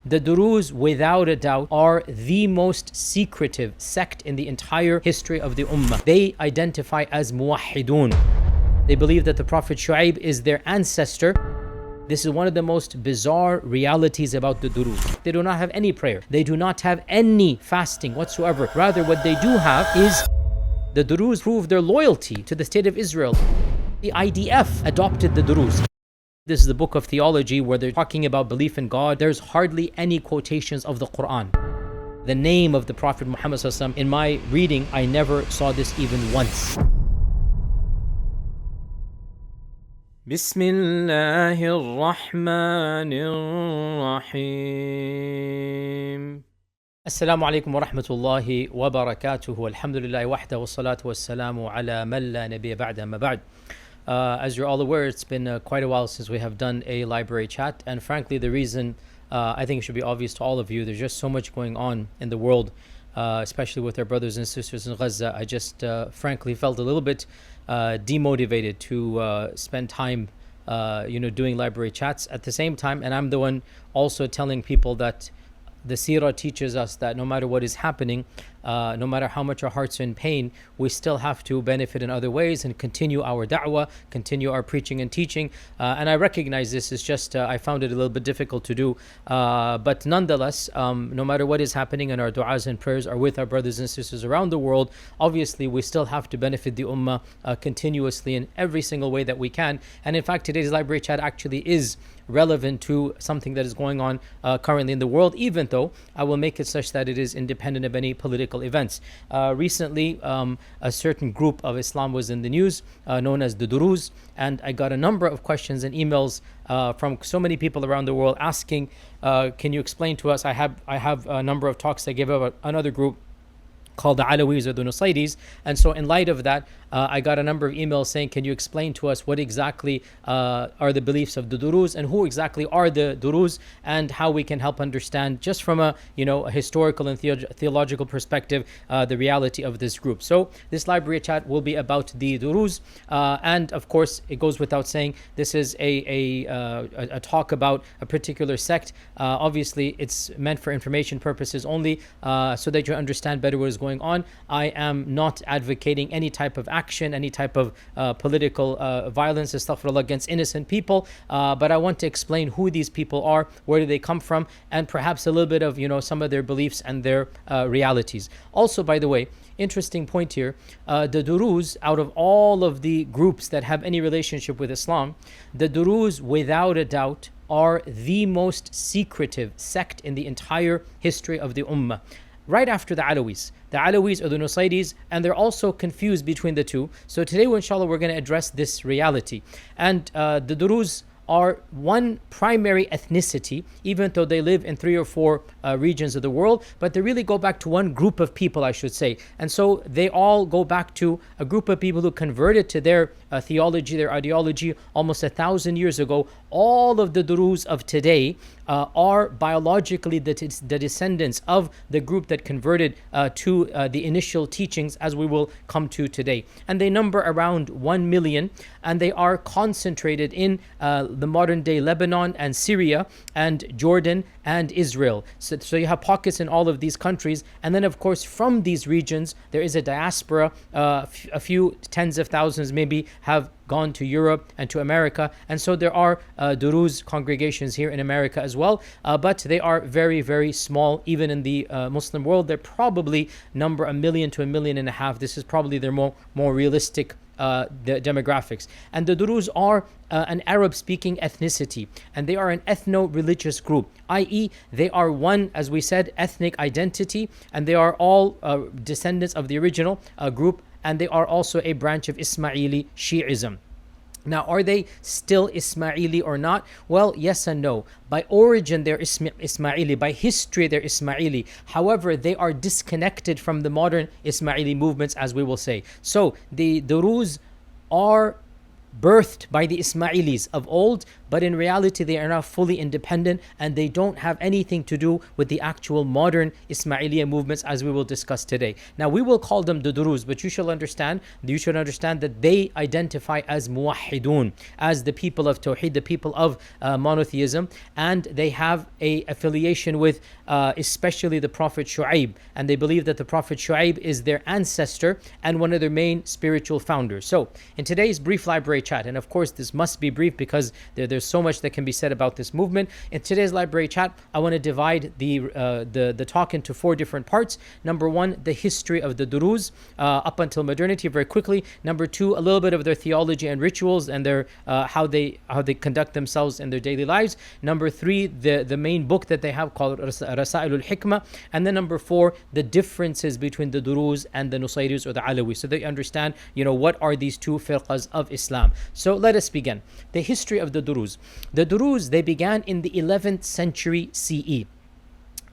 The Druze, without a doubt, are the most secretive sect in the entire history of the Ummah. They identify as Muwahhidun. They believe that the Prophet Shu'aib is their ancestor. This is one of the most bizarre realities about the Druze. They do not have any prayer. They do not have any fasting whatsoever. Rather, what they do have is the Druze prove their loyalty to the state of Israel. The IDF adopted the Druze. This is the book of theology where they're talking about belief in God. There's hardly any quotations of the Quran. The name of the Prophet Muhammad ﷺ, in my reading, I never saw this even once. Bismillahir Rahmanir Rahim. Assalamu alaikum wa rahmatullahi wa barakatuhu. Alhamdulillah wahda wa salatu wa salamu ala man la nabiyya ba'da ma ba'd. As you're all aware, it's been quite a while since we have done a library chat, and frankly the reason I think it should be obvious to all of you, there's just so much going on in the world, especially with our brothers and sisters in Gaza. I just frankly felt a little bit demotivated to spend time doing library chats at the same time, and I'm the one also telling people that the seerah teaches us that no matter what is happening, no matter how much our hearts are in pain, we still have to benefit in other ways and continue our da'wah, continue our preaching and teaching. And I recognize this is just, I found it a little bit difficult to do. But nonetheless, no matter what is happening, and our du'as and prayers are with our brothers and sisters around the world, obviously we still have to benefit the ummah continuously in every single way that we can. And in fact, today's library chat actually is relevant to something that is going on currently in the world, even though I will make it such that it is independent of any political events. Recently, a certain group of Islam was in the news, known as the Druze, and I got a number of questions and emails from so many people around the world asking, can you explain to us? I have a number of talks I gave about another group called the Alawis or the Nusayris, and so in light of that, I got a number of emails saying, can you explain to us what exactly are the beliefs of the Druze and who exactly are the Druze, and how we can help understand just from a historical and theological perspective the reality of this group. So this library chat will be about the Druze, and of course it goes without saying this is a talk about a particular sect. Obviously it's meant for information purposes only, so that you understand better what is going on. I am not advocating any type of action, any type of political violence, astaghfirullah, against innocent people, but I want to explain who these people are, where do they come from, and perhaps a little bit of some of their beliefs and their realities. Also, by the way, interesting point here, the Druze, out of all of the groups that have any relationship with Islam, the Druze without a doubt are the most secretive sect in the entire history of the Ummah, right after the Alawis. The Alawis or the Nusayris, and they're also confused between the two. So today, inshallah, we're going to address this reality. And the Druze are one primary ethnicity, even though they live in 3 or 4 regions of the world, but they really go back to one group of people, I should say. And so they all go back to a group of people who converted to their theology, their ideology, almost 1,000 years ago. All of the Druze of today are biologically the descendants of the group that converted to the initial teachings, as we will come to today. And they number around 1 million, and they are concentrated in the modern day Lebanon and Syria and Jordan and Israel. So you have pockets in all of these countries, and then of course from these regions there is a diaspora. A few tens of thousands maybe have gone to Europe and to America, and so there are Druze congregations here in America as well, but they are very, very small. Even in the Muslim world, they probably number 1 million to 1.5 million. This is probably their more realistic the demographics. And the Druze are an Arab-speaking ethnicity, and they are an ethno-religious group, i.e. they are one, as we said, ethnic identity, and they are all descendants of the original group, and they are also a branch of Ismaili Shi'ism. Now, are they still Ismaili or not? Well, yes and no. By origin, they're Ismaili. By history, they're Ismaili. However, they are disconnected from the modern Ismaili movements, as we will say. So, the Druze are birthed by the Ismailis of old, but in reality they are not fully independent, and they don't have anything to do with the actual modern Ismaili movements, as we will discuss today. Now we will call them the Druze, but you should understand that they identify as Muwahhidun, as the people of Tawheed, the people of monotheism, and they have a affiliation with especially the Prophet Shu'aib, and they believe that the Prophet Shu'aib is their ancestor and one of their main spiritual founders. So in today's brief library chat, and of course this must be brief because there's so much that can be said about this movement. In today's library chat, I want to divide the talk into 4 different parts. Number 1, the history of the Druze up until modernity, very quickly. Number 2, a little bit of their theology and rituals and their how they conduct themselves in their daily lives. Number 3, the main book that they have called Rasa'il al-Hikmah. And then number 4, the differences between the Druze and the Nusayris or the Alawis, so they understand, what are these two firqas of Islam. So let us begin. The history of the Druze. The Druze, they began in the 11th century CE.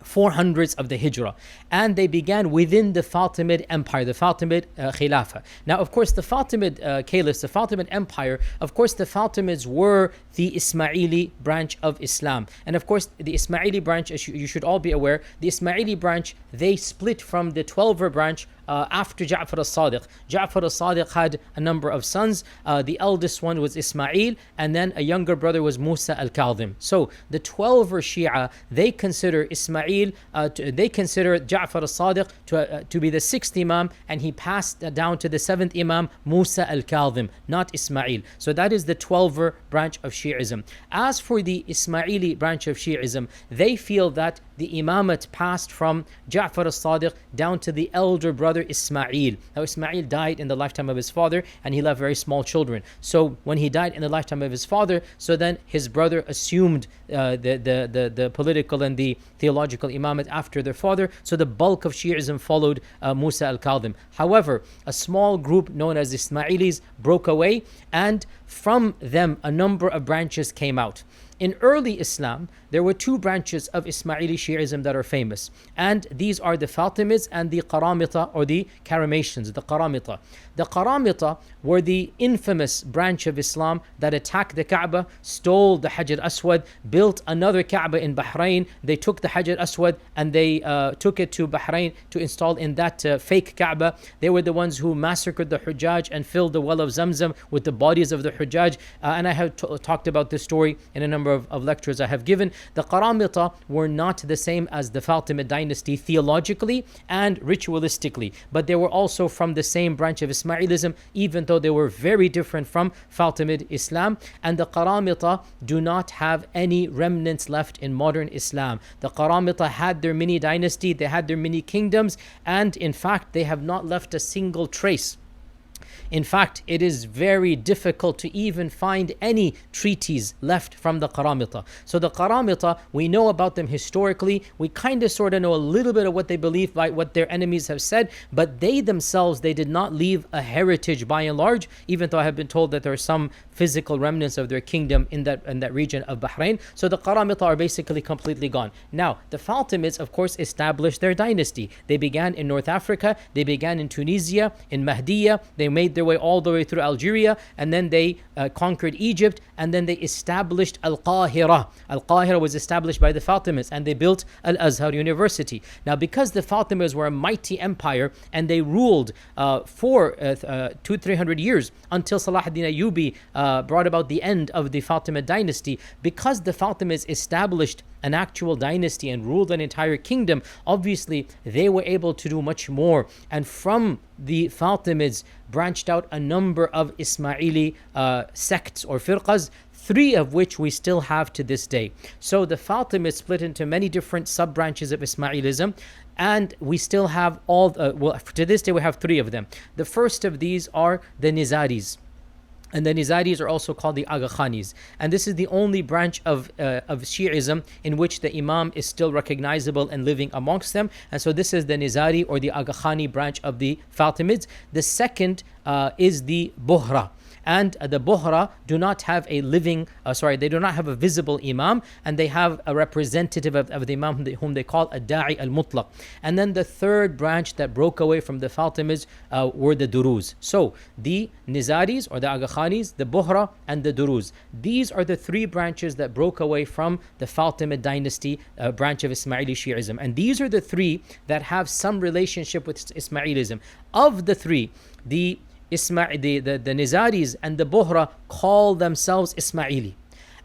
400s of the Hijrah, and they began within the Fatimid Empire, the Fatimid Khilafah. Now, of course, the Fatimid Caliphs, the Fatimid Empire, of course, the Fatimids were the Ismaili branch of Islam. And of course, the Ismaili branch, as you should all be aware, the Ismaili branch, they split from the 12er branch after Ja'far al-Sadiq. Ja'far al-Sadiq had a number of sons. The eldest one was Ismail, and then a younger brother was Musa al-Kadhim. So the 12er Shia, they consider Ismail, they consider Ja'far al-Sadiq to be the 6th Imam, and he passed down to the 7th Imam, Musa al-Kadhim, not Ismail. So that is the 12er branch of Shi'ism. As for the Ismaili branch of Shi'ism, they feel that the Imamat passed from Ja'far al-Sadiq down to the elder brother Ismail. Now Ismail died in the lifetime of his father, and he left very small children. So when he died in the lifetime of his father, so then his brother assumed the political and the theological Imamat after their father. So the bulk of Shi'ism followed Musa al-Kadhim. However, a small group known as Ismailis broke away, and from them a number of branches came out. In early Islam, there were 2 branches of Ismaili Shi'ism that are famous, and these are the Fatimids and the Qarmatians, or the Qarmatians, the Qarmatians. The Qarmatians were the infamous branch of Islam that attacked the Kaaba, stole the Hajar Aswad, built another Kaaba in Bahrain. They took the Hajar Aswad and they took it to Bahrain to install in that fake Kaaba. They were the ones who massacred the Hujjaj and filled the well of Zamzam with the bodies of the Hujjaj. And I have talked about this story in a number of lectures I have given. The Qarmatians were not the same as the Fatimid dynasty theologically and ritualistically, but they were also from the same branch of Ismailism, even though they were very different from Fatimid Islam. And the Qarmatians do not have any remnants left in modern Islam. The Qarmatians had their mini dynasty, they had their mini kingdoms, and in fact they have not left a single trace. In fact, it is very difficult to even find any treaties left from the Qarmatians. So the Qarmatians, we know about them historically. We kind of sort of know a little bit of what they believe by what their enemies have said, but they themselves, they did not leave a heritage by and large, even though I have been told that there are some physical remnants of their kingdom in that region of Bahrain. So the Qarmatians are basically completely gone. Now, the Fatimids, of course, established their dynasty. They began in North Africa, they began in Tunisia, in Mahdiya, they made their way all the way through Algeria, and then they conquered Egypt, and then they established Al-Qahira. Al-Qahira was established by the Fatimids, and they built Al-Azhar University. Now, because the Fatimids were a mighty empire, and they ruled for 200-300 years until Salah ad-Din Ayyubi brought about the end of the Fatimid dynasty, because the Fatimids established an actual dynasty and ruled an entire kingdom, obviously they were able to do much more. And from the Fatimids branched out a number of Ismaili sects or firqas, 3 of which we still have to this day. So the Fatimids split into many different sub-branches of Ismailism, and we still have all, to this day we have 3 of them. The first of these are the Nizaris. And the Nizaris are also called the AgaKhanis. And this is the only branch of Shi'ism in which the Imam is still recognizable and living amongst them. And so this is the Nizari or the AgaKhani branch of the Fatimids. The second is the Bohra. And the Bohra do not have a they do not have a visible Imam, and they have a representative of the Imam whom they call a Da'i al-Mutlaq. And then the third branch that broke away from the Fatimids were the Druze. So the Nizaris or the AgaKhanis, the Bohra, and the Druze. These are the three branches that broke away from the Fatimid dynasty, branch of Ismaili Shi'ism. And these are the three that have some relationship with Ismailism. Of the three, the Nizaris and the Bohra call themselves Ismaili.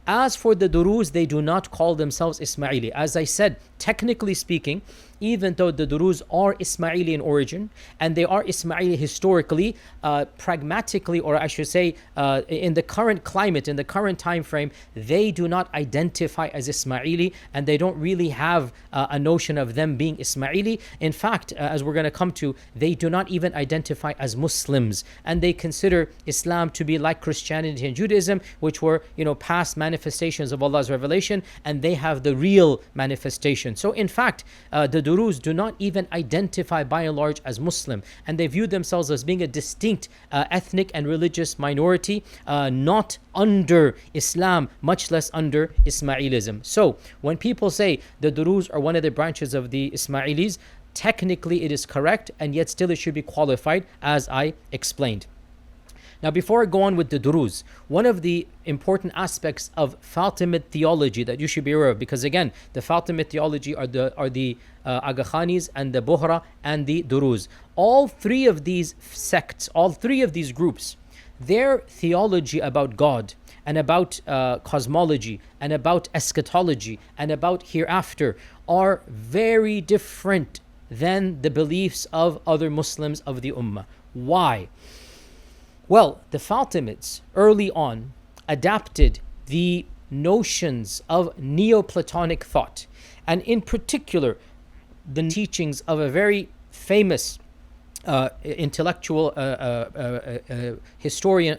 As for the Druze, they do not call themselves Ismaili. As I said, technically speaking, even though the Druze are Ismaili in origin and they are Ismaili historically, pragmatically, or I should say, in the current climate, in the current time frame, they do not identify as Ismaili, and they don't really have a notion of them being Ismaili. In fact, as we're going to come to, they do not even identify as Muslims, and they consider Islam to be like Christianity and Judaism, which were, past manifestations of Allah's revelation, and they have the real manifestation. So in fact, the Druze do not even identify by and large as Muslim, and they view themselves as being a distinct ethnic and religious minority, not under Islam, much less under Ismailism. So when people say the Druze are one of the branches of the Ismailis, technically it is correct, and yet still it should be qualified, as I explained. Now, before I go on with the Druze, one of the important aspects of Fatimid theology that you should be aware of, because again, the Fatimid theology are the AgaKhanis and the Bohra and the Druze. All three of these sects, all three of these groups, their theology about God and about cosmology and about eschatology and about hereafter are very different than the beliefs of other Muslims of the Ummah. Why? Well, the Fatimids early on adapted the notions of Neoplatonic thought, and in particular, the teachings of a very famous intellectual historian,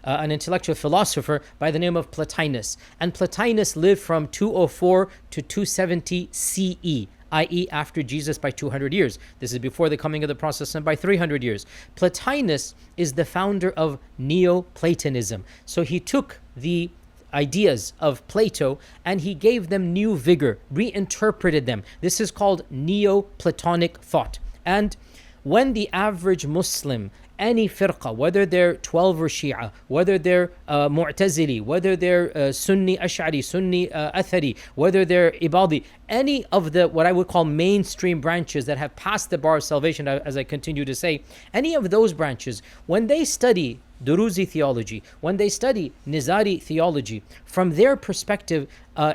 an intellectual philosopher by the name of Plotinus. And Plotinus lived from 204 to 270 CE. i.e. after Jesus by 200 years. This is before the coming of the Prophet by 300 years. Plotinus is the founder of Neoplatonism. So he took the ideas of Plato and he gave them new vigor, reinterpreted them. This is called Neoplatonic thought. And when the average Muslim, any firqa, whether they're 12 or Shia, whether they're Mu'tazili, whether they're Sunni Ash'ari, Sunni Athari, whether they're Ibadi, any of the what I would call mainstream branches that have passed the bar of salvation, as I continue to say, any of those branches, when they study Druze theology, when they study Nizari theology, from their perspective,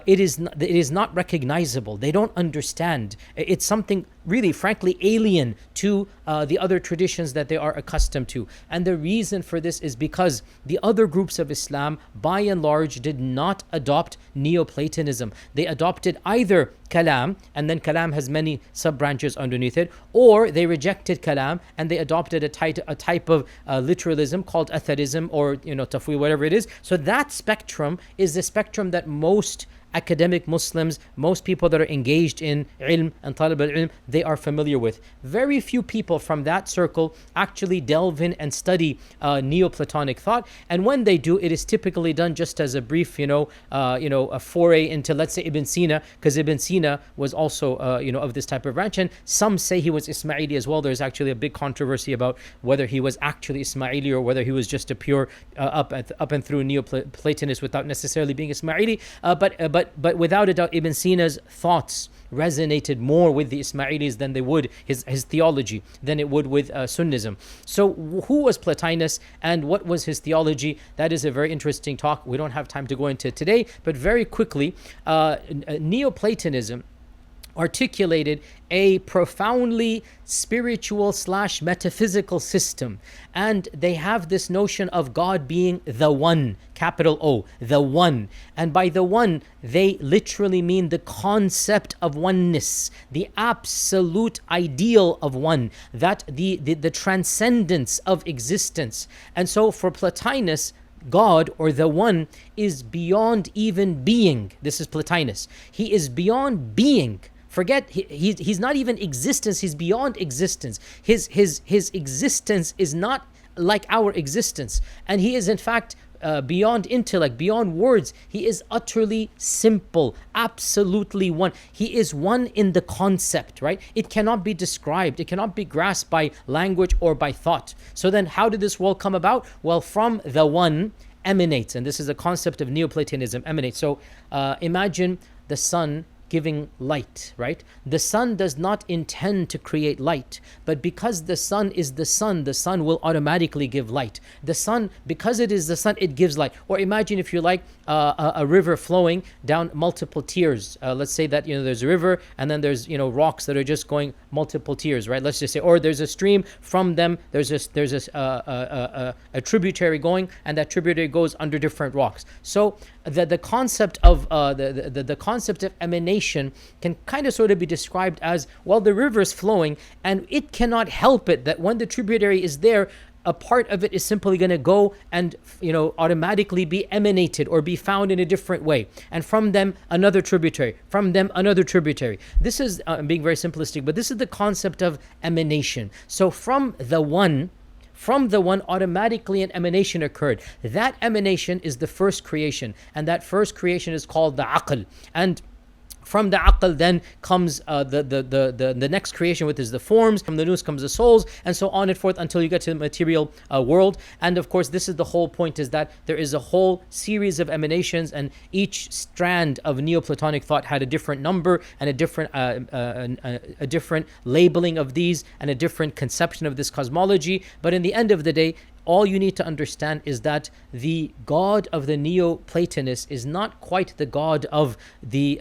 it is not recognizable. They don't understand. It's something really, frankly, alien to the other traditions that they are accustomed to. And the reason for this is because the other groups of Islam, by and large, did not adopt Neoplatonism. They adopted either Kalam, and then Kalam has many sub-branches underneath it, or they rejected Kalam and they adopted a type of literalism called Atharism or Tafwid, whatever it is. So that spectrum is the spectrum that most academic Muslims, most people that are engaged in ilm and talib al-ilm, they are familiar with. Very few people from that circle actually delve in and study Neoplatonic thought, and when they do, it is typically done just as a brief, a foray into, let's say, Ibn Sina, because Ibn Sina was also, of this type of branch, and some say he was Ismaili as well. There's actually a big controversy about whether he was actually Ismaili or whether he was just a pure up and through Neoplatonist without necessarily being Ismaili. But without a doubt, Ibn Sina's thoughts resonated more with the Ismailis than they would his theology than it would with Sunnism. So who was Plotinus and what was his theology? That is a very interesting talk. We don't have time to go into it today, but very quickly, Neoplatonism articulated a profoundly spiritual / metaphysical system, and they have this notion of God being the one, capital O, the one. And by the one, they literally mean the concept of oneness, the absolute ideal of one, that the transcendence of existence. And so for Plotinus, God, or the one, is beyond even being. This is Plotinus. He is beyond being. Forget, he's not even existence, he's beyond existence. His existence is not like our existence. And he is in fact beyond intellect, beyond words. He is utterly simple, absolutely one. He is one in the concept, right? It cannot be described. It cannot be grasped by language or by thought. So then how did this world come about? Well, from the one emanates, and this is the concept of Neoplatonism, emanates. So imagine the sun giving light, right? The sun does not intend to create light, but because the sun is the sun will automatically give light. The sun, because it is the sun, it gives light. Or imagine, if you like, a river flowing down multiple tiers. Let's say that, there's a river, and then there's, rocks that are just going multiple tiers, right? Let's just say, or there's a stream, from them there's a tributary going, and that tributary goes under different rocks. So the concept of the concept of emanation can kind of sort of be described as, well, the river is flowing, and it cannot help it that when the tributary is there, a part of it is simply going to go and automatically be emanated or be found in a different way, and from them another tributary, from them another tributary. This is I'm being very simplistic, but this is the concept of emanation. So from the one, automatically an emanation occurred. That emanation is the first creation, and that first creation is called the aql. And from the aql then comes the next creation, which is the forms. From the nous comes the souls, and so on and forth until you get to the material world. And of course, this is the whole point, is that there is a whole series of emanations, and each strand of Neoplatonic thought had a different number and a different labeling of these, and a different conception of this cosmology. But in the end of the day, all you need to understand is that the God of the Neoplatonists is not quite the God of the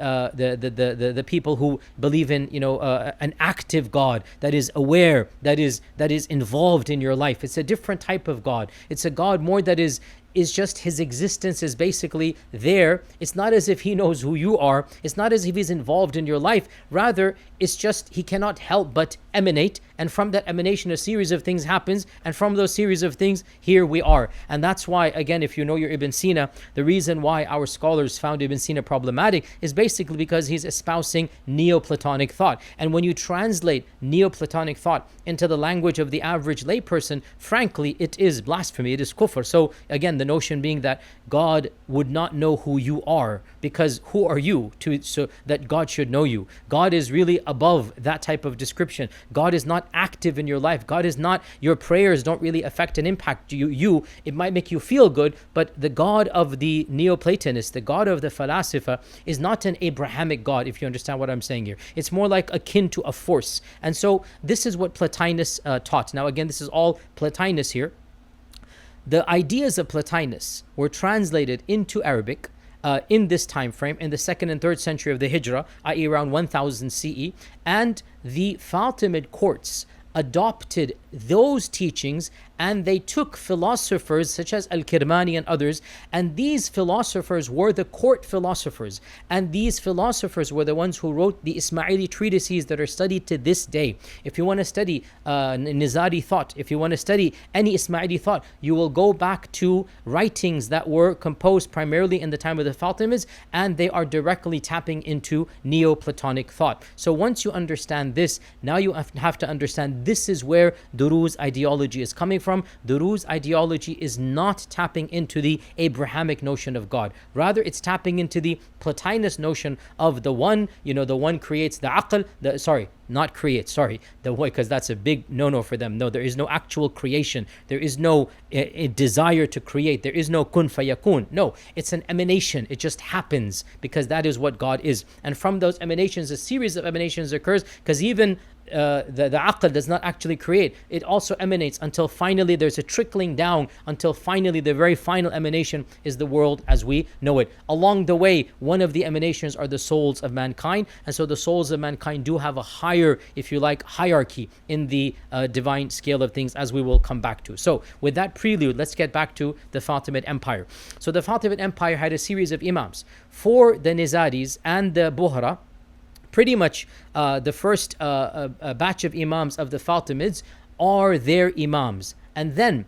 people who believe in an active God that is aware, that is involved in your life. It's a different type of God. It's a God more that is just his existence is basically there. It's not as if he knows who you are. It's not as if he's involved in your life. Rather, it's just he cannot help but emanate, and from that emanation a series of things happens, and from those series of things here we are. And that's why, again, if you know your Ibn Sina, the reason why our scholars found Ibn Sina problematic is basically because he's espousing Neoplatonic thought. And when you translate Neoplatonic thought into the language of the average layperson, frankly, it is blasphemy, it is kufr. So again, the notion being that God would not know who you are, because who are you so that God should know you? God is really above that type of description. God is not active in your life. God is not, your prayers don't really affect and impact you. It might make you feel good, but the God of the Neoplatonists, the God of the Falasifa, is not an Abrahamic God, if you understand what I'm saying here. It's more like akin to a force. And so this is what Plotinus taught. Now again, this is all Plotinus here. The ideas of Plotinus were translated into Arabic in this time frame, in the 2nd and 3rd century of the Hijrah, i.e. around 1000 CE, and the Fatimid courts adopted those teachings, and they took philosophers such as Al-Kirmani and others, and these philosophers were the court philosophers, and these philosophers were the ones who wrote the Ismaili treatises that are studied to this day. If you want to study Nizari thought, if you want to study any Ismaili thought, you will go back to writings that were composed primarily in the time of the Fatimids, and they are directly tapping into Neoplatonic thought. So once you understand this, now you have to understand this is where Druze ideology is coming from. Druze ideology is not tapping into the Abrahamic notion of God. Rather, it's tapping into the Plotinus notion of the one, the one creates the aql, the way, because that's a big no-no for them. No, there is no actual creation. There is no desire to create. There is no kun fayakun. No, it's an emanation. It just happens because that is what God is. And from those emanations, a series of emanations occurs, because even the aql does not actually create. It also emanates until finally there's a trickling down, until finally the very final emanation is the world as we know it. Along the way, one of the emanations are the souls of mankind, and so the souls of mankind do have a higher, if you like, hierarchy in the divine scale of things, as we will come back to. So with that prelude, let's get back to the Fatimid Empire. So the Fatimid Empire had a series of imams. For the Nizaris and the Bohra, pretty much the first batch of imams of the Fatimids are their imams. And then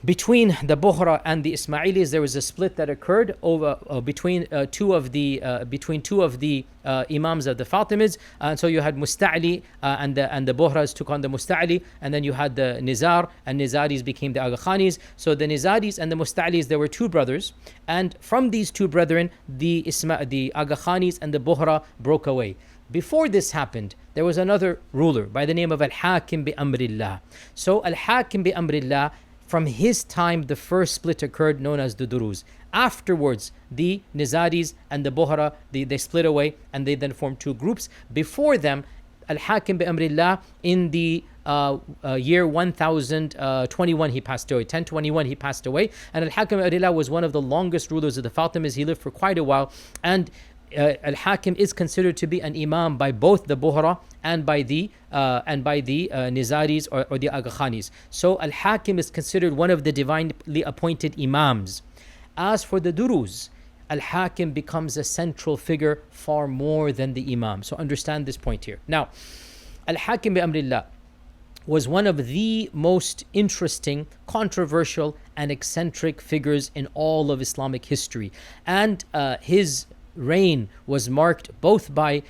between the Bohra and the Ismailis, there was a split that occurred over between two of the Imams of the Fatimids, and so you had Musta'li and the Bohras took on the Musta'li, and then you had the Nizar, and Nizaris became the AgaKhanis. So the Nizaris and the Musta'lis, there were two brothers, and from these two brethren, the AgaKhanis and the Bohra broke away. Before this happened, there was another ruler by the name of Al-Hakim bi Amrillah. So Al-Hakim bi Amrillah, from his time, the first split occurred, known as the Druze. Afterwards, the Nizaris and the Bohra, they split away, and they then formed two groups. Before them, Al-Hakim bi Amrillah, in the year 1021 he passed away, 1021 he passed away, and Al-Hakim bi Amrillah was one of the longest rulers of the Fatimids. He lived for quite a while, and Al-Hakim is considered to be an imam by both the Bohra and by the Nizaris or the AgaKhanis. So Al-Hakim is considered one of the divinely appointed imams. As for the Druze, Al-Hakim becomes a central figure far more than the imam. So understand this point here. Now, Al-Hakim bi Amrillah was one of the most interesting, controversial, and eccentric figures in all of Islamic history. And his reign was marked both by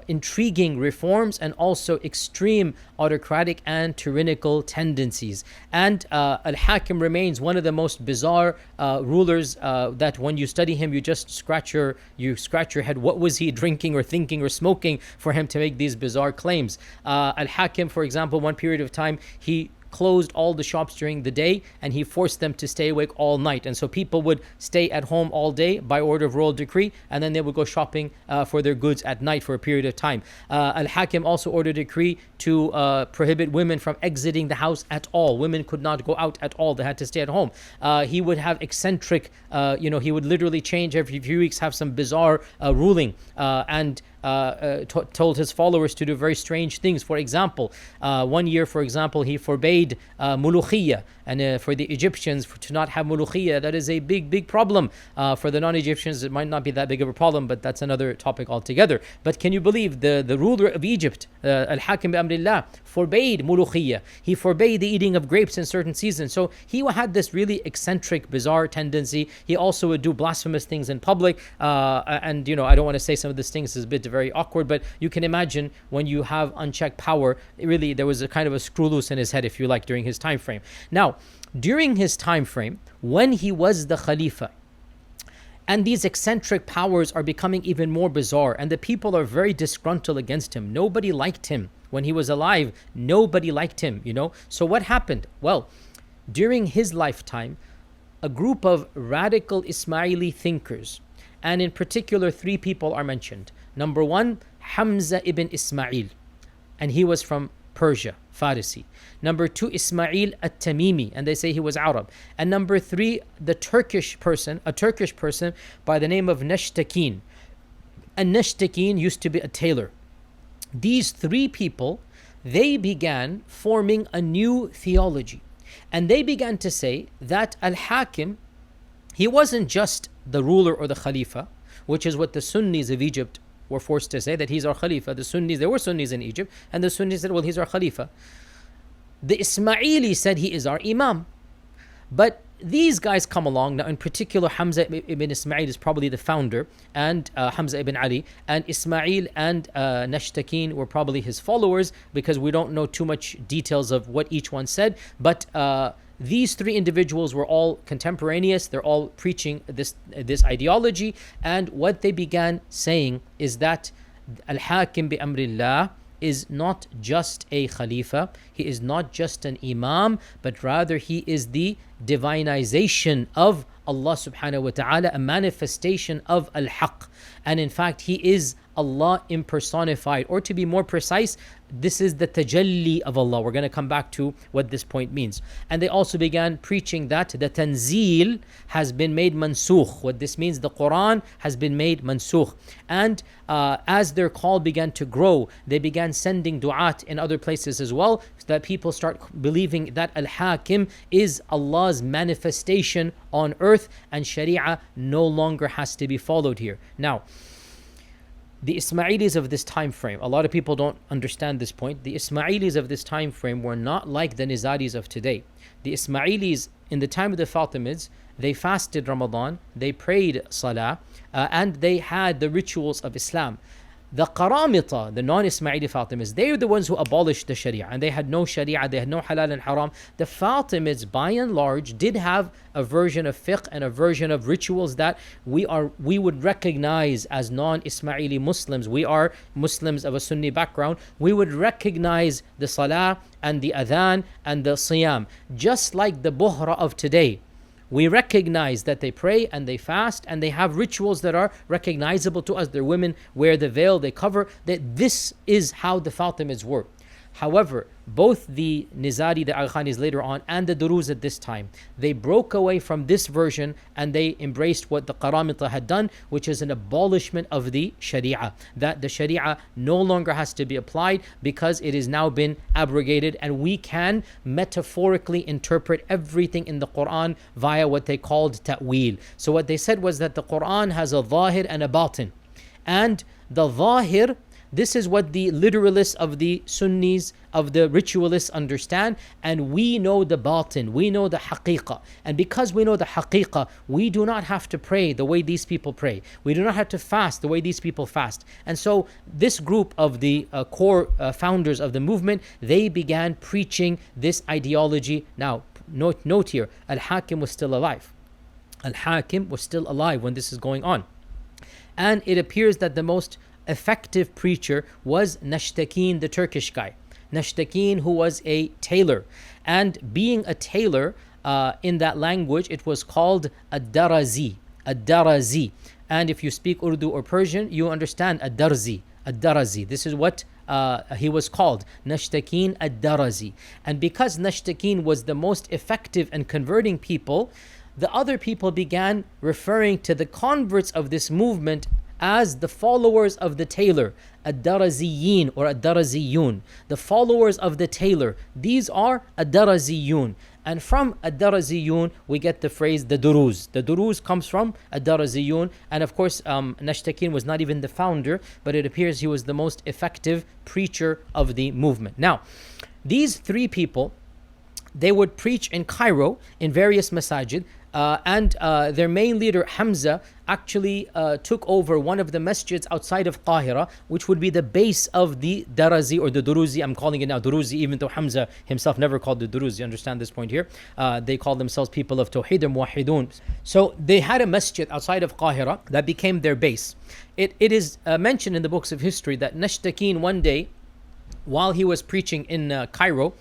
intriguing reforms and also extreme autocratic and tyrannical tendencies. And Al-Hakim remains one of the most bizarre rulers that when you study him, you just scratch your head. What was he drinking or thinking or smoking for him to make these bizarre claims? Al-Hakim, for example, one period of time, he closed all the shops during the day and he forced them to stay awake all night, and so people would stay at home all day by order of royal decree, and then they would go shopping for their goods at night for a period of time. Al-Hakim also ordered a decree to prohibit women from exiting the house at all. Women could not go out at all, they had to stay at home. He would have eccentric, he would literally change every few weeks, have some bizarre ruling, and told his followers to do very strange things. For example, one year, for example, he forbade mulukhiyya, and for the Egyptians to not have mulukhiyya, that is a big problem. For the non-Egyptians, it might not be that big of a problem, but that's another topic altogether. But can you believe the ruler of Egypt, Al-Hakim bi Amrillah, forbade mulukhiyya? He forbade the eating of grapes in certain seasons. So he had this really eccentric, bizarre tendency. He also would do blasphemous things in public, and I don't want to say some of these things is a bit very awkward, but you can imagine when you have unchecked power, really there was a kind of a screw loose in his head, if you like, during his time frame. Now, during his time frame, when he was the Khalifa, and these eccentric powers are becoming even more bizarre, and the people are very disgruntled against him. Nobody liked him when he was alive. Nobody liked him, So what happened? Well, during his lifetime, a group of radical Ismaili thinkers, and in particular 3 people are mentioned. Number 1, Hamza ibn Ismail, and he was from Persia, Farisi. Number 2, Ismail at-Tamimi, and they say he was Arab. And number 3, a Turkish person by the name of Nashtakin. And Nashtakin used to be a tailor. These 3 people, they began forming a new theology. And they began to say that Al-Hakim, he wasn't just the ruler or the Khalifa, which is what the Sunnis of Egypt were forced to say, that he's our Khalifa. The Sunnis, there were Sunnis in Egypt, and the Sunnis said, well, he's our Khalifa. The Ismaili said he is our Imam. But these guys come along. Now, in particular, Hamza ibn Ismail is probably the founder, and Hamza ibn Ali, and Ismail and Nashtakin were probably his followers, because we don't know too much details of what each one said. But these 3 individuals were all contemporaneous. They're all preaching this ideology, and what they began saying is that Al-Hakim bi Amrillah is not just a Khalifa, he is not just an Imam, but rather he is the divinization of Allah subhanahu wa ta'ala, a manifestation of Al-Haq. And in fact, he is Allah impersonified, or to be more precise, this is the Tajallee of Allah. We're going to come back to what this point means. And they also began preaching that the Tanzeel has been made mansukh. What this means, the Quran has been made mansukh. And as their call began to grow, they began sending du'at in other places as well, so that people start believing that Al-Hakim is Allah's manifestation on earth, and Sharia no longer has to be followed here. Now, the Ismailis of this time frame, a lot of people don't understand this point. The Ismailis of this time frame were not like the Nizaris of today. The Ismailis in the time of the Fatimids, they fasted Ramadan, they prayed Salah, and they had the rituals of Islam. The Qaramita, the non-Ismaili Fatimids, they are the ones who abolished the Sharia, and they had no Sharia, they had no halal and haram. The Fatimids, by and large, did have a version of fiqh and a version of rituals that we would recognize as non-Ismaili Muslims. We are Muslims of a Sunni background. We would recognize the Salah and the Adhan and the Siyam, just like the Bohra of today. We recognize that they pray and they fast and they have rituals that are recognizable to us. Their women wear the veil, they cover. This is how the Fatimids were. However, both the Nizari, the AgaKhanis later on, and the Druze at this time, they broke away from this version and they embraced what the Qaramita had done, which is an abolishment of the Sharia. That the Sharia no longer has to be applied because it has now been abrogated, and we can metaphorically interpret everything in the Quran via what they called ta'wil. So what they said was that the Quran has a zahir and a batin. And the zahir, this is what the literalists of the Sunnis, of the ritualists understand, and we know the batin, we know the haqiqah. And because we know the haqiqah, we do not have to pray the way these people pray. We do not have to fast the way these people fast. And so this group of the core founders of the movement, they began preaching this ideology. Now, note here, Al-Hakim was still alive. Al-Hakim was still alive when this is going on. And it appears that the most effective preacher was Nashtakin, the Turkish guy. Nashtakin, who was a tailor. And being a tailor, in that language, it was called Ad-Darazi. Ad-Darazi. And if you speak Urdu or Persian, you understand Ad-Darzi. Ad-Darazi. This is what he was called, Nashtakin Ad-Darazi. And because Nashtakin was the most effective in converting people, the other people began referring to the converts of this movement as the followers of the tailor, Ad-Daraziyin or Ad-Daraziyun. The followers of the tailor, these are Ad-Daraziyun. And from Ad-Daraziyun, we get the phrase the Druze. The Druze comes from Ad-Daraziyun. And of course, Nashtakin was not even the founder, but it appears he was the most effective preacher of the movement. Now, these three people, they would preach in Cairo in various masajid, and their main leader Hamza actually took over one of the masjids outside of Qahira, which would be the base of the Darazi or the Druzi. I'm calling it now Druzi, even though Hamza himself never called the Druzi. You understand this point here? They called themselves people of Tawheed or Muwahhidun. So they had a masjid outside of Qahira that became their base. It is mentioned in the books of history that Nashtakin one day, while he was preaching in Cairo,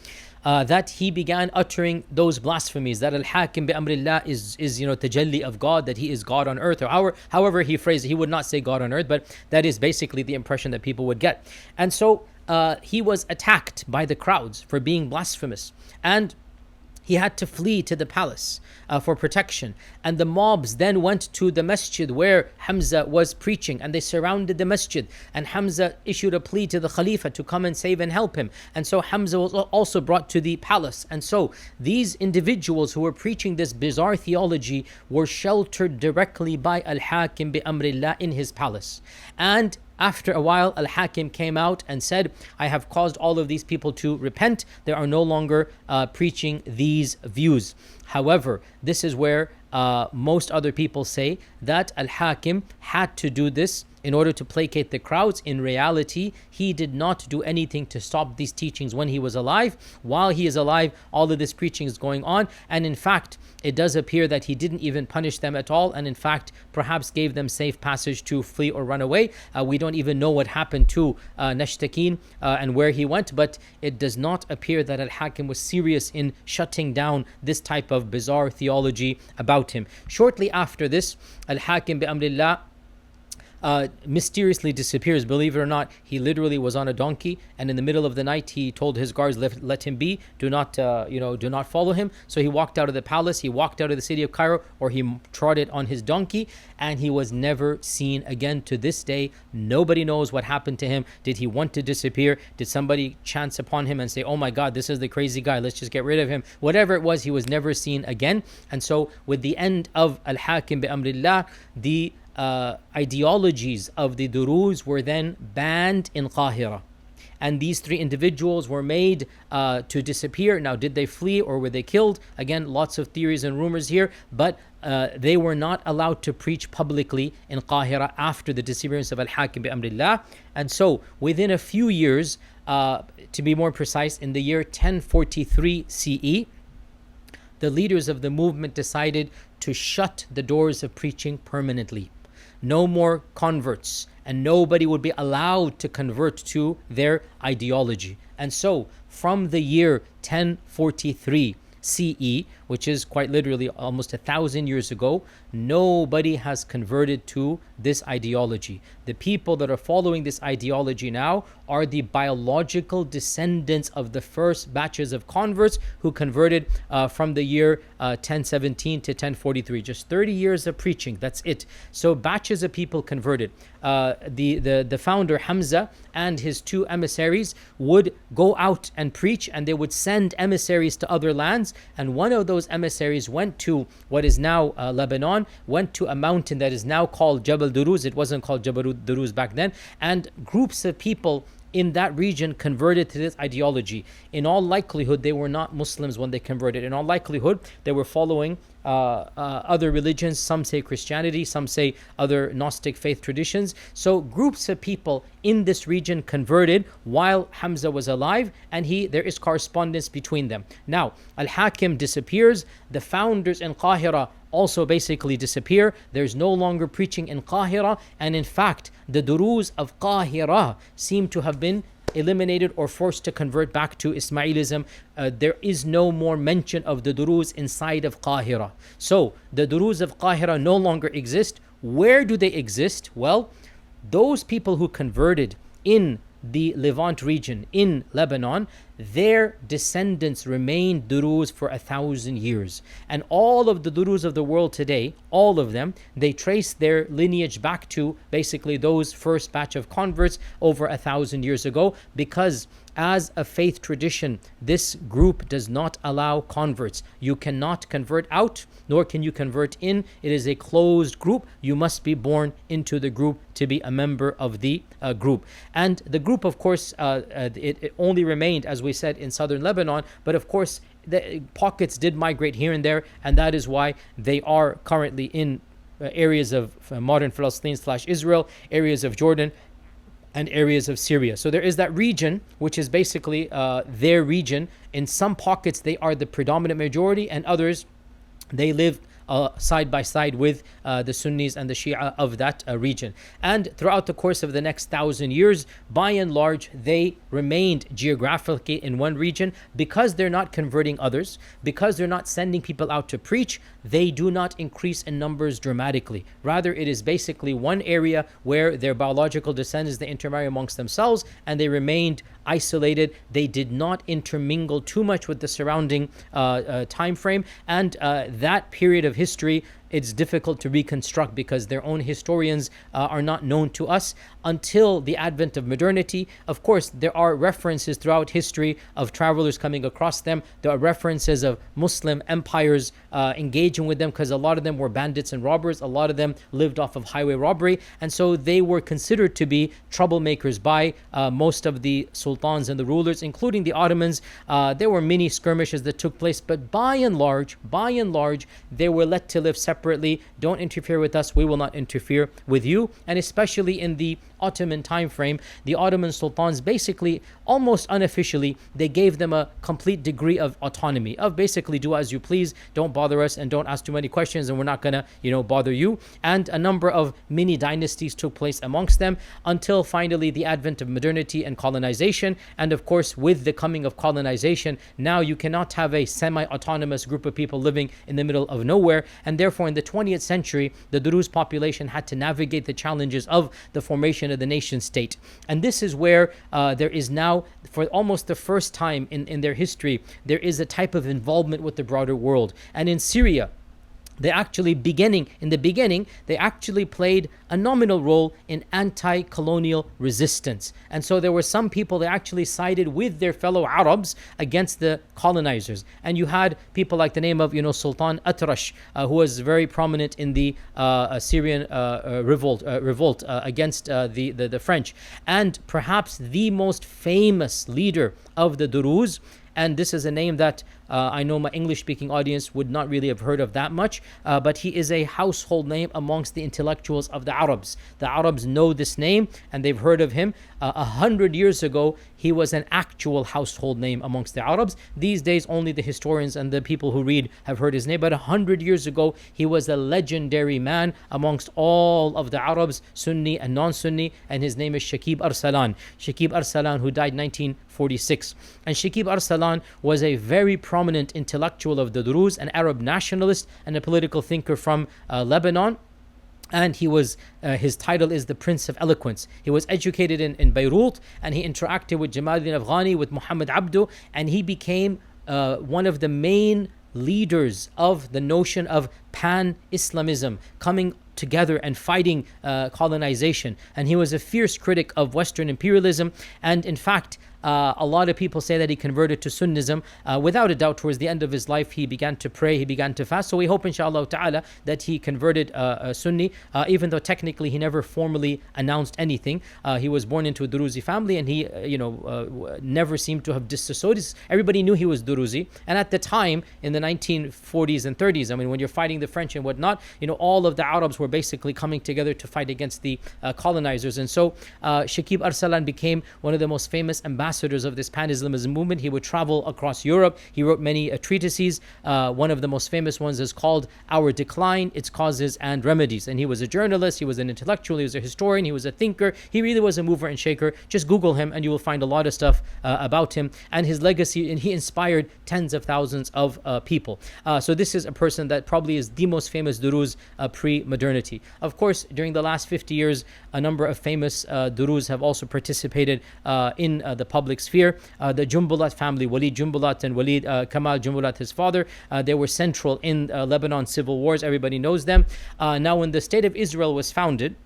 that he began uttering those blasphemies, that Al-Hakim bi Amrillah is Tajallee of God, that he is God on earth, or however he phrased it. He would not say God on earth, but that is basically the impression that people would get. And so he was attacked by the crowds for being blasphemous, and he had to flee to the palace for protection. And the mobs then went to the masjid where Hamza was preaching, and they surrounded the masjid. And Hamza issued a plea to the Khalifa to come and save and help him. And so Hamza was also brought to the palace. And so these individuals who were preaching this bizarre theology were sheltered directly by Al-Hakim bi Amrillah in his palace. And after a while, Al-Hakim came out and said, I have caused all of these people to repent. They are no longer preaching these views. However, this is where most other people say that Al-Hakim had to do this in order to placate the crowds. In reality, he did not do anything to stop these teachings when he was alive. While he is alive, all of this preaching is going on. And in fact, it does appear that he didn't even punish them at all, and in fact, perhaps gave them safe passage to flee or run away. We don't even know what happened to Nashtakin and where he went, but it does not appear that Al-Hakim was serious in shutting down this type of bizarre theology about him. Shortly after this, Al-Hakim bi Amrillah mysteriously disappears. Believe it or not, he literally was on a donkey, and in the middle of the night he told his guards, let him be, do not follow him. So he walked out of the palace, he walked out of the city of Cairo, or he trotted on his donkey, and he was never seen again. To this day, nobody knows what happened to him. Did he want to disappear? Did somebody chance upon him and say, oh my God, this is the crazy guy, let's just get rid of him? Whatever it was, he was never seen again. And so with the end of Al-Hakim bi Amrillah, the ideologies of the Druze were then banned in Qahira. and these 3 individuals were made to disappear. Now, did they flee or were they killed? Again, lots of theories and rumors here, but they were not allowed to preach publicly in Qahira after the disappearance of Al-Hakim bi Amrillah. And so, within a few years, to be more precise, in the year 1043 CE, the leaders of the movement decided to shut the doors of preaching permanently. No more converts, and nobody would be allowed to convert to their ideology. And so, from the year 1043 CE, which is quite literally almost 1,000 years ago, nobody has converted to this ideology. The people that are following this ideology now are the biological descendants of the first batches of converts who converted from the year 1017 to 1043. Just 30 years of preaching, that's it. So batches of people converted. The founder, Hamza, and his 2 emissaries would go out and preach, and they would send emissaries to other lands. And one of those emissaries went to what is now Lebanon, went to a mountain that is now called Jabal Druze. It wasn't called Jabal Druze back then. And groups of people in that region converted to this ideology. In all likelihood, they were not Muslims when they converted. In all likelihood, they were following other religions. Some say Christianity, some say other Gnostic faith traditions. So groups of people in this region converted while Hamza was alive, and there is correspondence between them. Now, Al-Hakim disappears. The founders in Qahira also basically disappear. There's no longer preaching in Qahira, and in fact, the Druze of Qahira seem to have been eliminated or forced to convert back to Ismailism. There is no more mention of the Druze inside of Qahira. So the Druze of Qahira no longer exist. Where do they exist? Well, those people who converted in the Levant region in Lebanon, their descendants remained Druze for 1,000 years. And all of the Druze of the world today, all of them, they trace their lineage back to basically those first batch of converts over 1,000 years ago, because as a faith tradition, this group does not allow converts. You cannot convert out, nor can you convert in. It is a closed group. You must be born into the group to be a member of the group. And the group, of course, it only remained, as we said, in southern Lebanon, but of course, the pockets did migrate here and there, and that is why they are currently in areas of modern Palestine/Israel, areas of Jordan, and areas of Syria. So there is that region, which is basically their region. In some pockets, they are the predominant majority, and others, they live side by side with the Sunnis and the Shia of that region. And throughout the course of the next 1,000 years, by and large, they remained geographically in one region. Because they're not converting others, because they're not sending people out to preach, they do not increase in numbers dramatically. Rather, it is basically one area where their biological descendants, they intermarry amongst themselves, and they remained isolated. They did not intermingle too much with the surrounding time frame, and that period of history, it's difficult to reconstruct because their own historians are not known to us until the advent of modernity. Of course, there are references throughout history of travelers coming across them. There are references of Muslim empires engaging with them, because a lot of them were bandits and robbers. A lot of them lived off of highway robbery, and so they were considered to be troublemakers by most of the sultans and the rulers, including the Ottomans. There were many skirmishes that took place, but by and large, they were let to live separately. Don't interfere with us, we will not interfere with you. And especially in the Ottoman time frame, the Ottoman sultans basically, almost unofficially, they gave them a complete degree of autonomy, of basically do as you please, don't bother us, and don't ask too many questions, and we're not gonna bother you. And a number of mini dynasties took place amongst them until finally the advent of modernity and colonization. And of course, with the coming of colonization, now you cannot have a semi-autonomous group of people living in the middle of nowhere, and therefore in the 20th century, the Druze population had to navigate the challenges of the formation of the nation state. And this is where there is now, for almost the first time in their history, there is a type of involvement with the broader world. And in Syria, they actually they actually played a nominal role in anti-colonial resistance. And so there were some people that actually sided with their fellow Arabs against the colonizers. And you had people like the name of, Sultan Atrash, who was very prominent in the Syrian revolt against the French. And perhaps the most famous leader of the Druze, and this is a name that I know my English-speaking audience would not really have heard of that much, but he is a household name amongst the intellectuals of the Arabs. The Arabs know this name and they've heard of him. 100 years ago, he was an actual household name amongst the Arabs. These days, only the historians and the people who read have heard his name. But 100 years ago, he was a legendary man amongst all of the Arabs, Sunni and non-Sunni, and his name is Shakib Arsalan. Shakib Arsalan, who died 1946. And Shakib Arsalan was a very prominent intellectual of the Druze, an Arab nationalist and a political thinker from Lebanon. And he was, his title is the Prince of Eloquence. He was educated in Beirut, and he interacted with Jamaluddin Afghani, with Muhammad Abdu, and he became one of the main leaders of the notion of pan-Islamism, coming together and fighting colonization. And he was a fierce critic of Western imperialism. And in fact, a lot of people say that he converted to Sunnism. Without a doubt, towards the end of his life, he began to pray, he began to fast. So we hope, inshallah ta'ala, that he converted Sunni, even though technically he never formally announced anything. He was born into a Druze family, and he, never seemed to have disassociated. Everybody knew he was Druze. And at the time, in the 1940s and 30s, I mean, when you're fighting the French and whatnot, all of the Arabs were basically coming together to fight against the colonizers. And so Shakib Arsalan became one of the most famous ambassadors of this pan-Islamism movement. He would travel across Europe. He wrote many treatises. One of the most famous ones is called Our Decline, Its Causes and Remedies. And he was a journalist, he was an intellectual, he was a historian, he was a thinker. He really was a mover and shaker. Just Google him and you will find a lot of stuff about him and his legacy. And he inspired tens of thousands of people. So this is a person that probably is the most famous Druze pre-modernity. Of course, during the last 50 years, a number of famous Druze have also participated in the public sphere. The Jumbulat family, Walid Jumbulat and Walid Kamal Jumbulat, his father, they were central in Lebanon civil wars. Everybody knows them. Now, when the State of Israel was founded,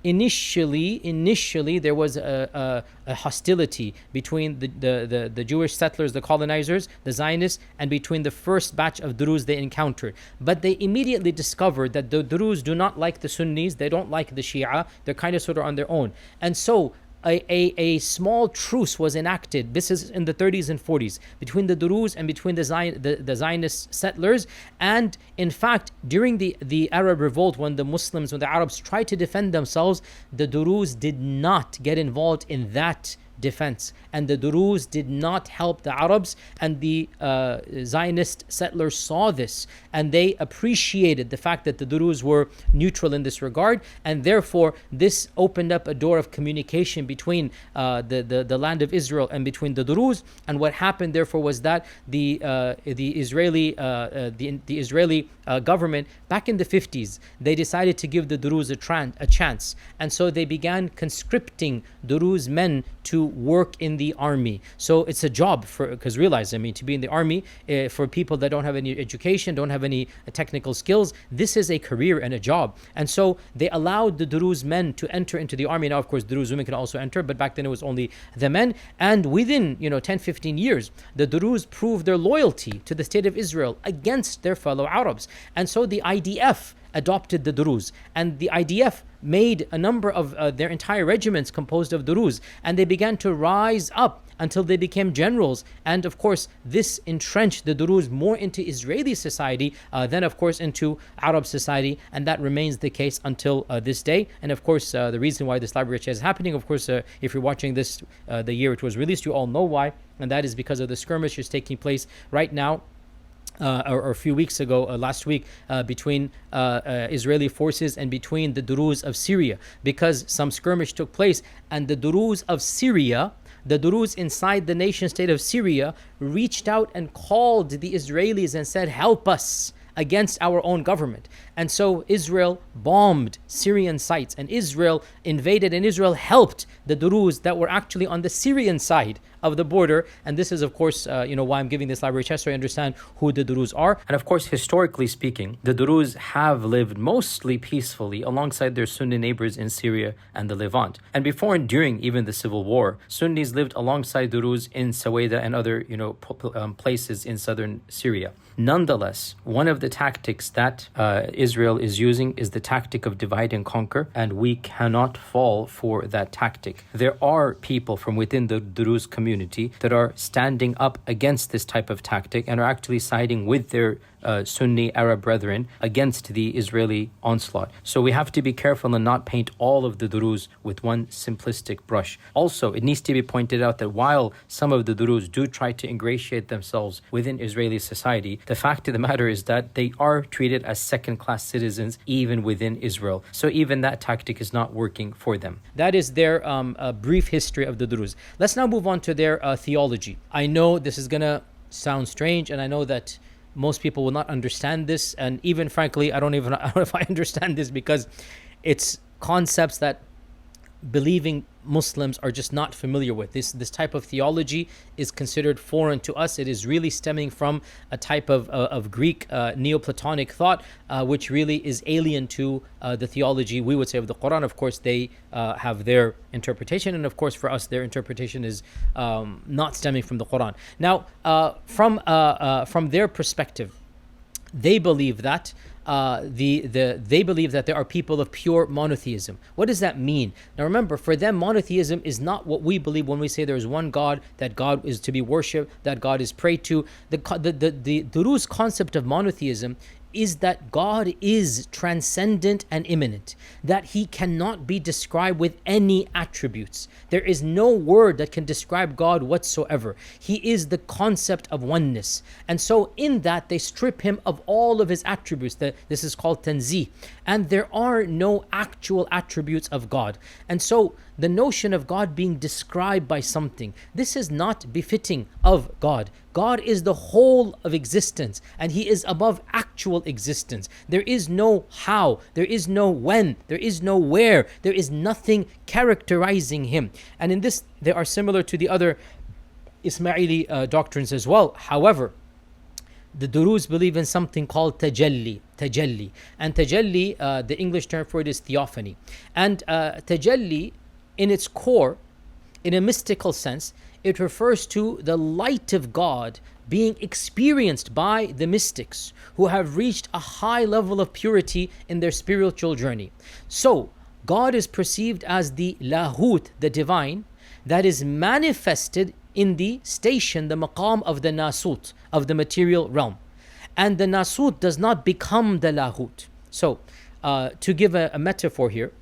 initially there was a hostility between the Jewish settlers, the colonizers, the Zionists, and between the first batch of Druze they encountered. But they immediately discovered that the Druze do not like the Sunnis, they don't like the Shia, they're kind of sort of on their own. And so a small truce was enacted. This is in the 30s and 40s between the Druze and between the Zionist settlers. And in fact, during the Arab revolt, when the Arabs tried to defend themselves, the Druze did not get involved in that defense, and the Druze did not help the Arabs, and the Zionist settlers saw this, and they appreciated the fact that the Druze were neutral in this regard, and therefore this opened up a door of communication between the land of Israel and between the Druze. And what happened therefore was that the Israeli government back in the 50s, they decided to give the Druze a chance, and so they began conscripting Druze men to work in the army. So it's a job because realize, to be in the army for people that don't have any education, don't have any technical skills, this is a career and a job. And so they allowed the Druze men to enter into the army. Now, of course, Druze women can also enter, but back then it was only the men. And within 10-15 years, the Druze proved their loyalty to the state of Israel against their fellow Arabs. And so the IDF adopted the Druze, and the IDF made a number of their entire regiments composed of Druze, and they began to rise up until they became generals. And of course, this entrenched the Druze more into Israeli society than, of course, into Arab society, and that remains the case until this day. And of course, the reason why this library is happening, of course, if you're watching this the year it was released, you all know why, and that is because of the skirmishes taking place right now, or a few weeks ago, last week, between Israeli forces and between the Druze of Syria, because some skirmish took place, and the Druze of Syria, the Druze inside the nation state of Syria, reached out and called the Israelis and said, help us against our own government. And so Israel bombed Syrian sites, and Israel invaded, and Israel helped the Druze that were actually on the Syrian side of the border. And this is, of course, why I'm giving this library test, so I understand who the Druze are. And of course, historically speaking, the Druze have lived mostly peacefully alongside their Sunni neighbors in Syria and the Levant. And before and during even the civil war, Sunnis lived alongside Druze in Saweda and other places in southern Syria. Nonetheless, one of the tactics that Israel is using is the tactic of divide and conquer, and we cannot fall for that tactic. There are people from within the Druze community that are standing up against this type of tactic and are actually siding with their Sunni Arab brethren against the Israeli onslaught. So we have to be careful and not paint all of the Druze with one simplistic brush. Also, it needs to be pointed out that while some of the Druze do try to ingratiate themselves within Israeli society, the fact of the matter is that they are treated as second-class citizens even within Israel. So even that tactic is not working for them. That is their brief history of the Druze. Let's now move on to their theology. I know this is going to sound strange, and I know that most people will not understand this, and even frankly, I don't know if I understand this, because it's concepts that believing Muslims are just not familiar with. This type of theology is considered foreign to us. It is really stemming from a type of Greek Neoplatonic thought, which really is alien to the theology, we would say, of the Quran. Of course, they have their interpretation, and of course, for us, their interpretation is not stemming from the Quran. Now, from their perspective, they believe that they believe that there are people of pure monotheism. What does that mean? Now remember, for them, monotheism is not what we believe when we say there is one God, that God is to be worshipped, that God is prayed to. The Druze concept of monotheism is that God is transcendent and immanent, that he cannot be described with any attributes. There is no word that can describe God whatsoever. He is the concept of oneness. And so in that, they strip him of all of his attributes. This is called tanzih. And there are no actual attributes of God. And so the notion of God being described by something, this is not befitting of God. God is the whole of existence, and he is above actual existence. There is no how, there is no when, there is no where, there is nothing characterizing him. And in this, they are similar to the other Ismaili doctrines as well. However, the Druze believe in something called tajallee. And tajallee, the English term for it is theophany. And tajallee, in its core, in a mystical sense, it refers to the light of God being experienced by the mystics who have reached a high level of purity in their spiritual journey. So, God is perceived as the lahut, the divine, that is manifested in the station, the maqam of the nasut, of the material realm. And the nasut does not become the lahut. So, to give a metaphor here,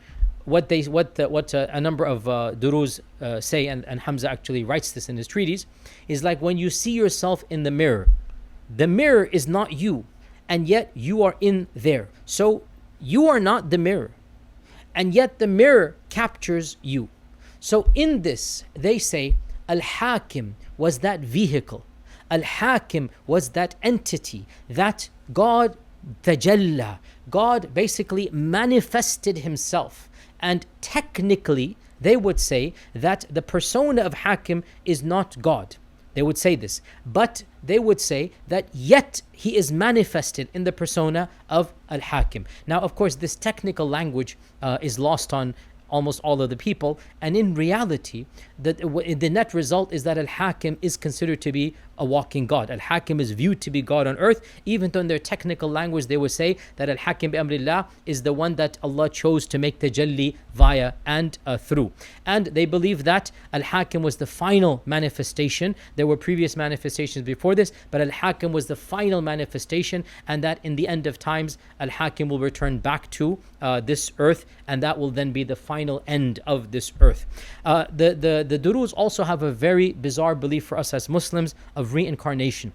what a number of Druze say, and Hamza actually writes this in his treatise, is like when you see yourself in the mirror is not you, and yet you are in there. So you are not the mirror, and yet the mirror captures you. So in this, they say Al-Hakim was that vehicle. Al-Hakim was that entity that God tajalla. God basically manifested himself. And technically, they would say that the persona of Hakim is not God. They would say this. But they would say that yet he is manifested in the persona of Al-Hakim. Now, of course, this technical language is lost on almost all of the people. And in reality, the net result is that Al-Hakim is considered to be a walking God. Al-Hakim is viewed to be God on earth, even though in their technical language they would say that Al-Hakim bi Amrillah is the one that Allah chose to make tajalli via and through. And they believe that Al-Hakim was the final manifestation. There were previous manifestations before this, but Al-Hakim was the final manifestation, and that in the end of times, Al-Hakim will return back to this earth, and that will then be the final end of this earth. The Druze also have a very bizarre belief for us as Muslims of reincarnation.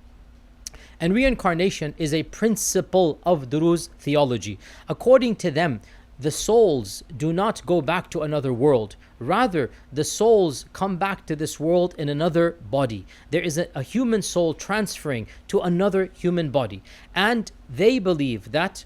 And reincarnation is a principle of Druze theology. According to them, the souls do not go back to another world. Rather, the souls come back to this world in another body. There is a human soul transferring to another human body. And they believe that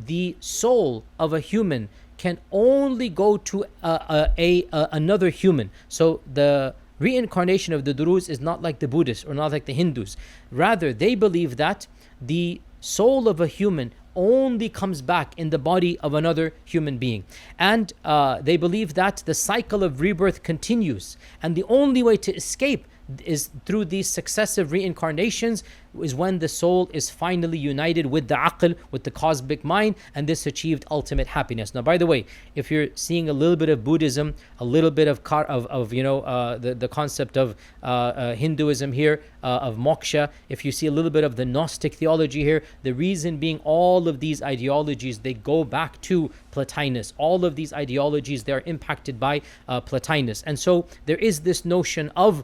the soul of a human can only go to another human. So the reincarnation of the Druze is not like the Buddhists or not like the Hindus. Rather, they believe that the soul of a human only comes back in the body of another human being. And they believe that the cycle of rebirth continues. And the only way to escape is through these successive reincarnations, is when the soul is finally united with the aql, with the cosmic mind, and this achieved ultimate happiness. Now, by the way, if you're seeing a little bit of Buddhism, a little bit of the concept of Hinduism here, of moksha, if you see a little bit of the Gnostic theology here, the reason being all of these ideologies, they go back to Plotinus. All of these ideologies, they're impacted by Plotinus. And so there is this notion of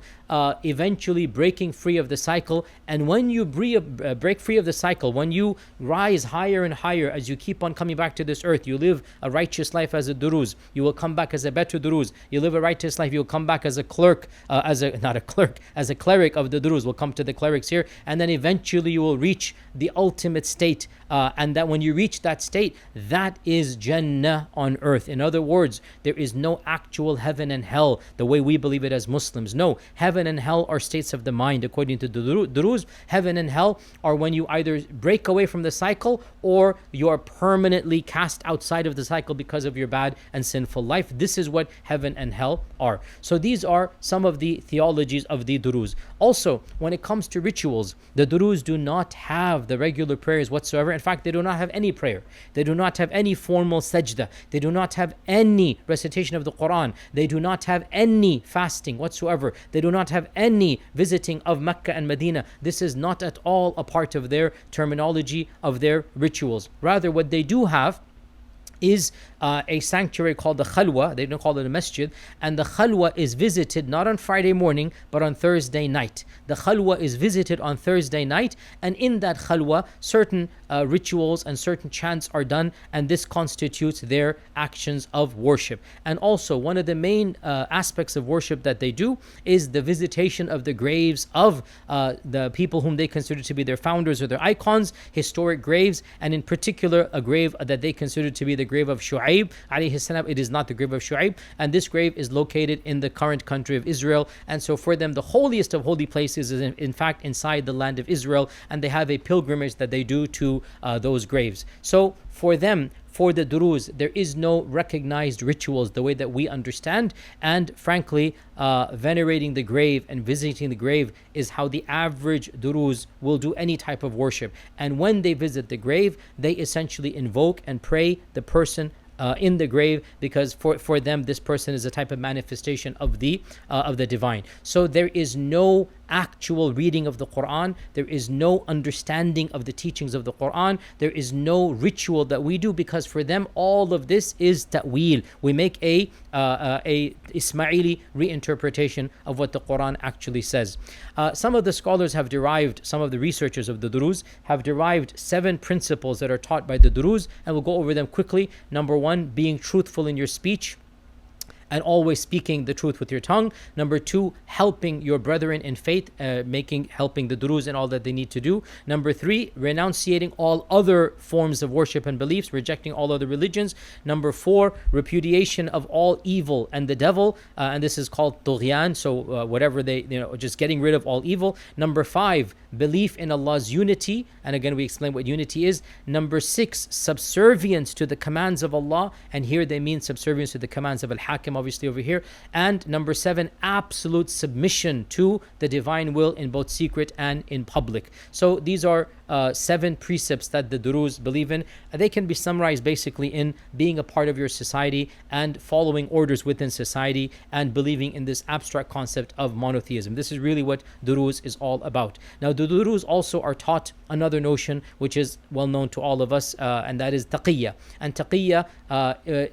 eventually breaking free of the cycle. And when you break free of the cycle, when you rise higher and higher as you keep on coming back to this earth, you live a righteous life as a Druze, you will come back as a better Druze. You live a righteous life, you will come back as a clerk, as a cleric of the Druze. We'll come to the clerics here, and then eventually you will reach the ultimate state, and that when you reach that state, that is Jannah on earth. In other words, there is no actual heaven and hell the way we believe it as Muslims. No, heaven and hell are states of the mind. According to the Druze, heaven and hell are when you either break away from the cycle or you are permanently cast outside of the cycle because of your bad and sinful life. This is what heaven and hell are. So these are some of the theologies of the Druze. Also, when it comes to rituals, the Druze do not have the regular prayers whatsoever. In fact, they do not have any prayer. They do not have any formal sajda. They do not have any recitation of the Quran. They do not have any fasting whatsoever. They do not have any visiting of Mecca and Medina. This is not at all a part of their terminology, of their rituals. Rather, what they do have is a sanctuary called the Khalwa. They don't call it a masjid. And the Khalwa is visited not on Friday morning, but on Thursday night. The Khalwa is visited on Thursday night. And in that Khalwa, certain rituals and certain chants are done. And this constitutes their actions of worship. And also, one of the main aspects of worship that they do is the visitation of the graves of the people whom they consider to be their founders or their icons, historic graves. And in particular, a grave that they consider to be the grave of Shu'aib alayhi salam. It is not the grave of Shu'aib, and this grave is located in the current country of Israel. And so for them, the holiest of holy places is in fact inside the land of Israel, and they have a pilgrimage that they do to those graves. So for them, for the Druze, there is no recognized rituals the way that we understand. And frankly, venerating the grave and visiting the grave is how the average Druze will do any type of worship. And when they visit the grave, they essentially invoke and pray the person in the grave, because for them this person is a type of manifestation of the divine. So there is no actual reading of the Quran. There is no understanding of the teachings of the Quran. There is no ritual that we do, because for them all of this is ta'wil. We make a Ismaili reinterpretation of what the Quran actually says. Some of the scholars have derived, some of the researchers of the Druze have derived 7 principles that are taught by the Druze, and we'll go over them quickly. Number 1, being truthful in your speech and always speaking the truth with your tongue. Number 2, helping your brethren in faith, helping the Druze in all that they need to do. Number 3, renunciating all other forms of worship and beliefs, rejecting all other religions. Number 4, repudiation of all evil and the devil, and this is called tughyan. So whatever they, just getting rid of all evil. Number 5, belief in Allah's unity, and again we explain what unity is. Number 6, subservience to the commands of Allah, and here they mean subservience to the commands of Al-Hakim, obviously over here. And number 7, absolute submission to the divine will in both secret and in public. So these are 7 precepts that the Druze believe in. They can be summarized basically in being a part of your society and following orders within society and believing in this abstract concept of monotheism. This is really what Druze is all about. Now the Druze also are taught another notion which is well known to all of us, and that is taqiyya. And taqiyya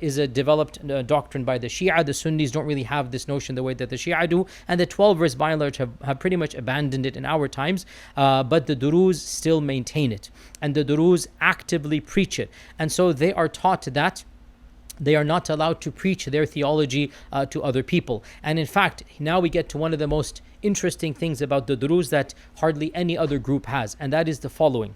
is a developed doctrine by the Shia. The Sunnis don't really have this notion the way that the Shia do, and the 12 verse by and large have pretty much abandoned it in our times, but the Druze still maintain it, and the Druze actively preach it. And so they are taught that they are not allowed to preach their theology to other people. And in fact, now we get to one of the most interesting things about the Druze that hardly any other group has, and that is the following.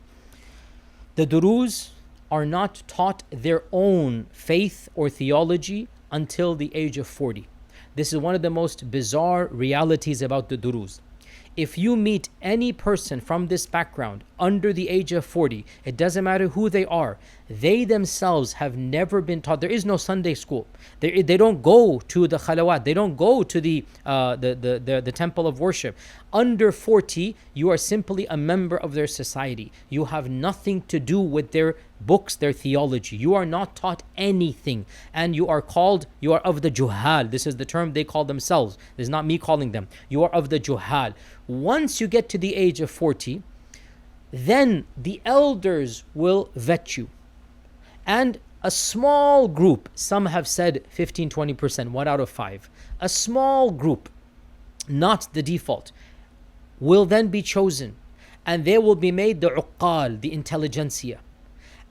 The Druze are not taught their own faith or theology until the age of 40. This is one of the most bizarre realities about the Druze. If you meet any person from this background under the age of 40, it doesn't matter who they are, they themselves have never been taught. There is no Sunday school. They don't go to the khalawat. They don't go to the temple of worship. Under 40, you are simply a member of their society. You have nothing to do with their books, their theology. You are not taught anything. And you are of the juhal. This is the term they call themselves. This is not me calling them. You are of the juhal. Once you get to the age of 40, then the elders will vet you. And a small group, some have said 15-20%, 1 out of 5, a small group, not the default, will then be chosen. And they will be made the uqqal, the intelligentsia.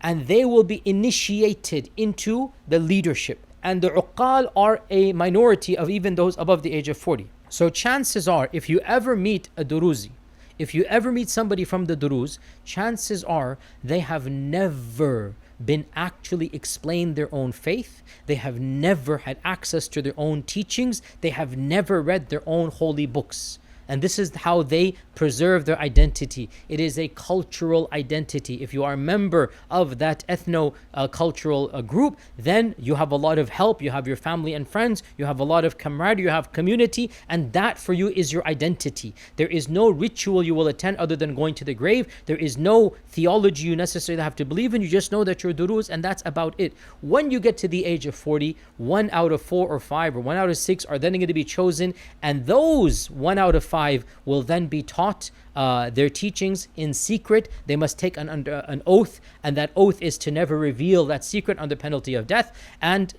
And they will be initiated into the leadership. And the uqqal are a minority of even those above the age of 40. So chances are, if you ever meet a Druzi, if you ever meet somebody from the Druze, chances are they have never been actually explained their own faith. They have never had access to their own teachings. They have never read their own holy books. And this is how they preserve their identity. It is a cultural identity. If you are a member of that ethno-cultural group, then you have a lot of help. You have your family and friends. You have a lot of camaraderie. You have community. And that for you is your identity. There is no ritual you will attend other than going to the grave. There is no theology you necessarily have to believe in. You just know that you're Druze, and that's about it. When you get to the age of 40, 1 out of 4 or 5 or 1 out of 6 are then going to be chosen. And those 1 out of 5 will then be taught their teachings in secret. They must take an oath, and that oath is to never reveal that secret under penalty of death, and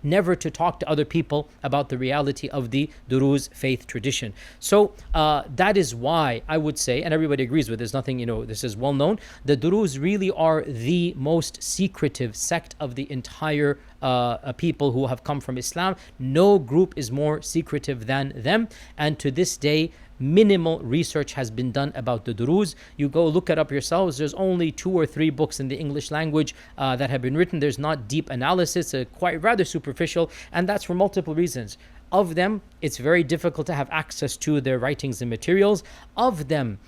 never to talk to other people about the reality of the Druze faith tradition. So that is why I would say, and everybody agrees with this, nothing, this is well known, the Druze really are the most secretive sect of the entire people who have come from Islam. No group is more secretive than them, and to this day minimal research has been done about the Druze. You go look it up yourselves. There's only 2 or 3 books in the English language that have been written. There's not deep analysis, quite rather superficial, and that's for multiple reasons. Of them, it's very difficult to have access to their writings and materials. Of them,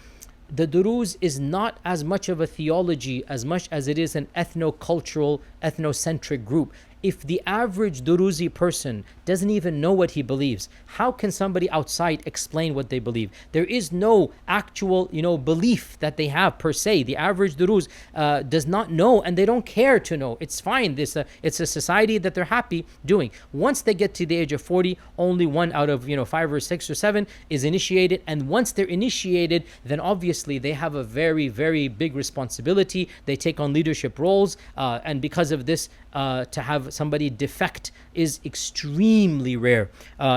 the Druze is not as much of a theology as much as it is an ethno-cultural, ethnocentric group. If the average Druze person doesn't even know what he believes, how can somebody outside explain what they believe? There is no actual, belief that they have per se. The average Druze does not know, and they don't care to know. It's fine. It's a society that they're happy doing. Once they get to the age of 40, only 1 out of 5 or 6 or 7 is initiated. And once they're initiated, then obviously they have a very, very big responsibility. They take on leadership roles, and because of this, to have somebody defect is extremely rare.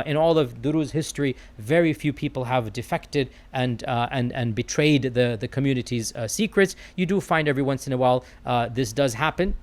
In all of Druze history, very few people have defected and betrayed the community's secrets. You do find every once in a while this does happen.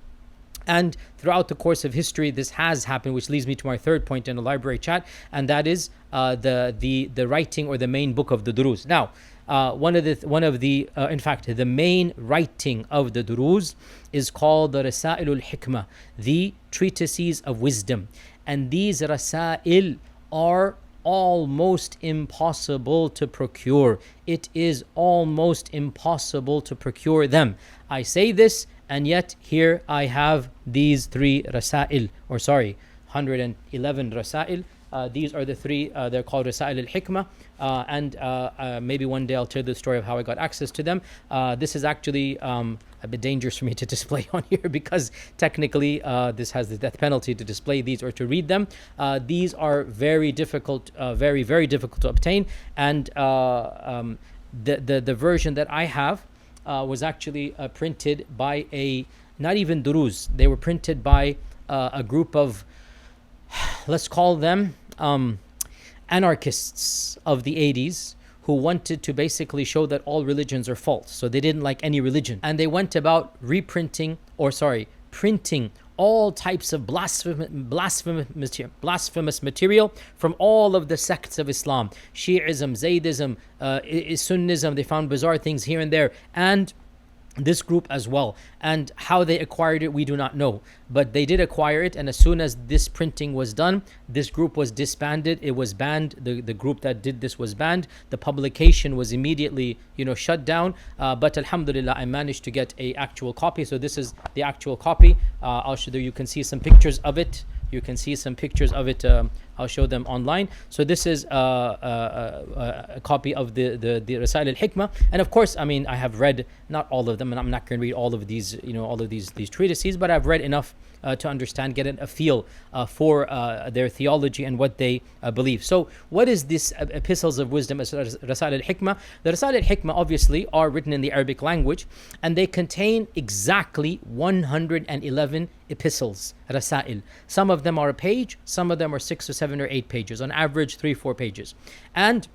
And throughout the course of history, this has happened, which leads me to my third point in the library chat, and that is the writing or the main book of the Druze. Now, in fact, the main writing of the Druze is called the Rasa'il al-Hikmah, the treatises of wisdom. And these Rasa'il are almost impossible to procure. It is almost impossible to procure them. I say this, and yet here I have these 3 Rasa'il, 111 Rasa'il. These are the 3, they're called Rasa'il al-Hikmah, and maybe one day I'll tell the story of how I got access to them. This is actually a bit dangerous for me to display on here because technically this has the death penalty to display these or to read them. These are very difficult, very, very difficult to obtain, and the version that I have was actually printed by not even Druze. They were printed by a group of, let's call them anarchists of the 80s, who wanted to basically show that all religions are false. So they didn't like any religion. And they went about printing all types of blasphemous material from all of the sects of Islam. Shi'ism, Zaydism, Sunnism, they found bizarre things here and there. And this group as well. And how they acquired it, we do not know. But they did acquire it, and as soon as this printing was done, this group was disbanded. It was banned. The group that did this was banned. The publication was immediately, shut down. But alhamdulillah, I managed to get a actual copy. So this is the actual copy. I'll show you. You can see some pictures of it. You can see some pictures of it. I'll show them online. So this is a copy of the Rasa'il al-Hikmah. And of course, I have read not all of them, and I'm not going to read all of these, all of these treatises, but I've read enough to understand, get a feel for their theology and what they believe. So what is this epistles of wisdom, Rasa'il al-Hikmah? The Rasa'il al-Hikmah obviously are written in the Arabic language, and they contain exactly 111 epistles, Rasa'il. Some of them are a page, some of them are 6 or 7 or 8 pages, on average 3-4 pages. And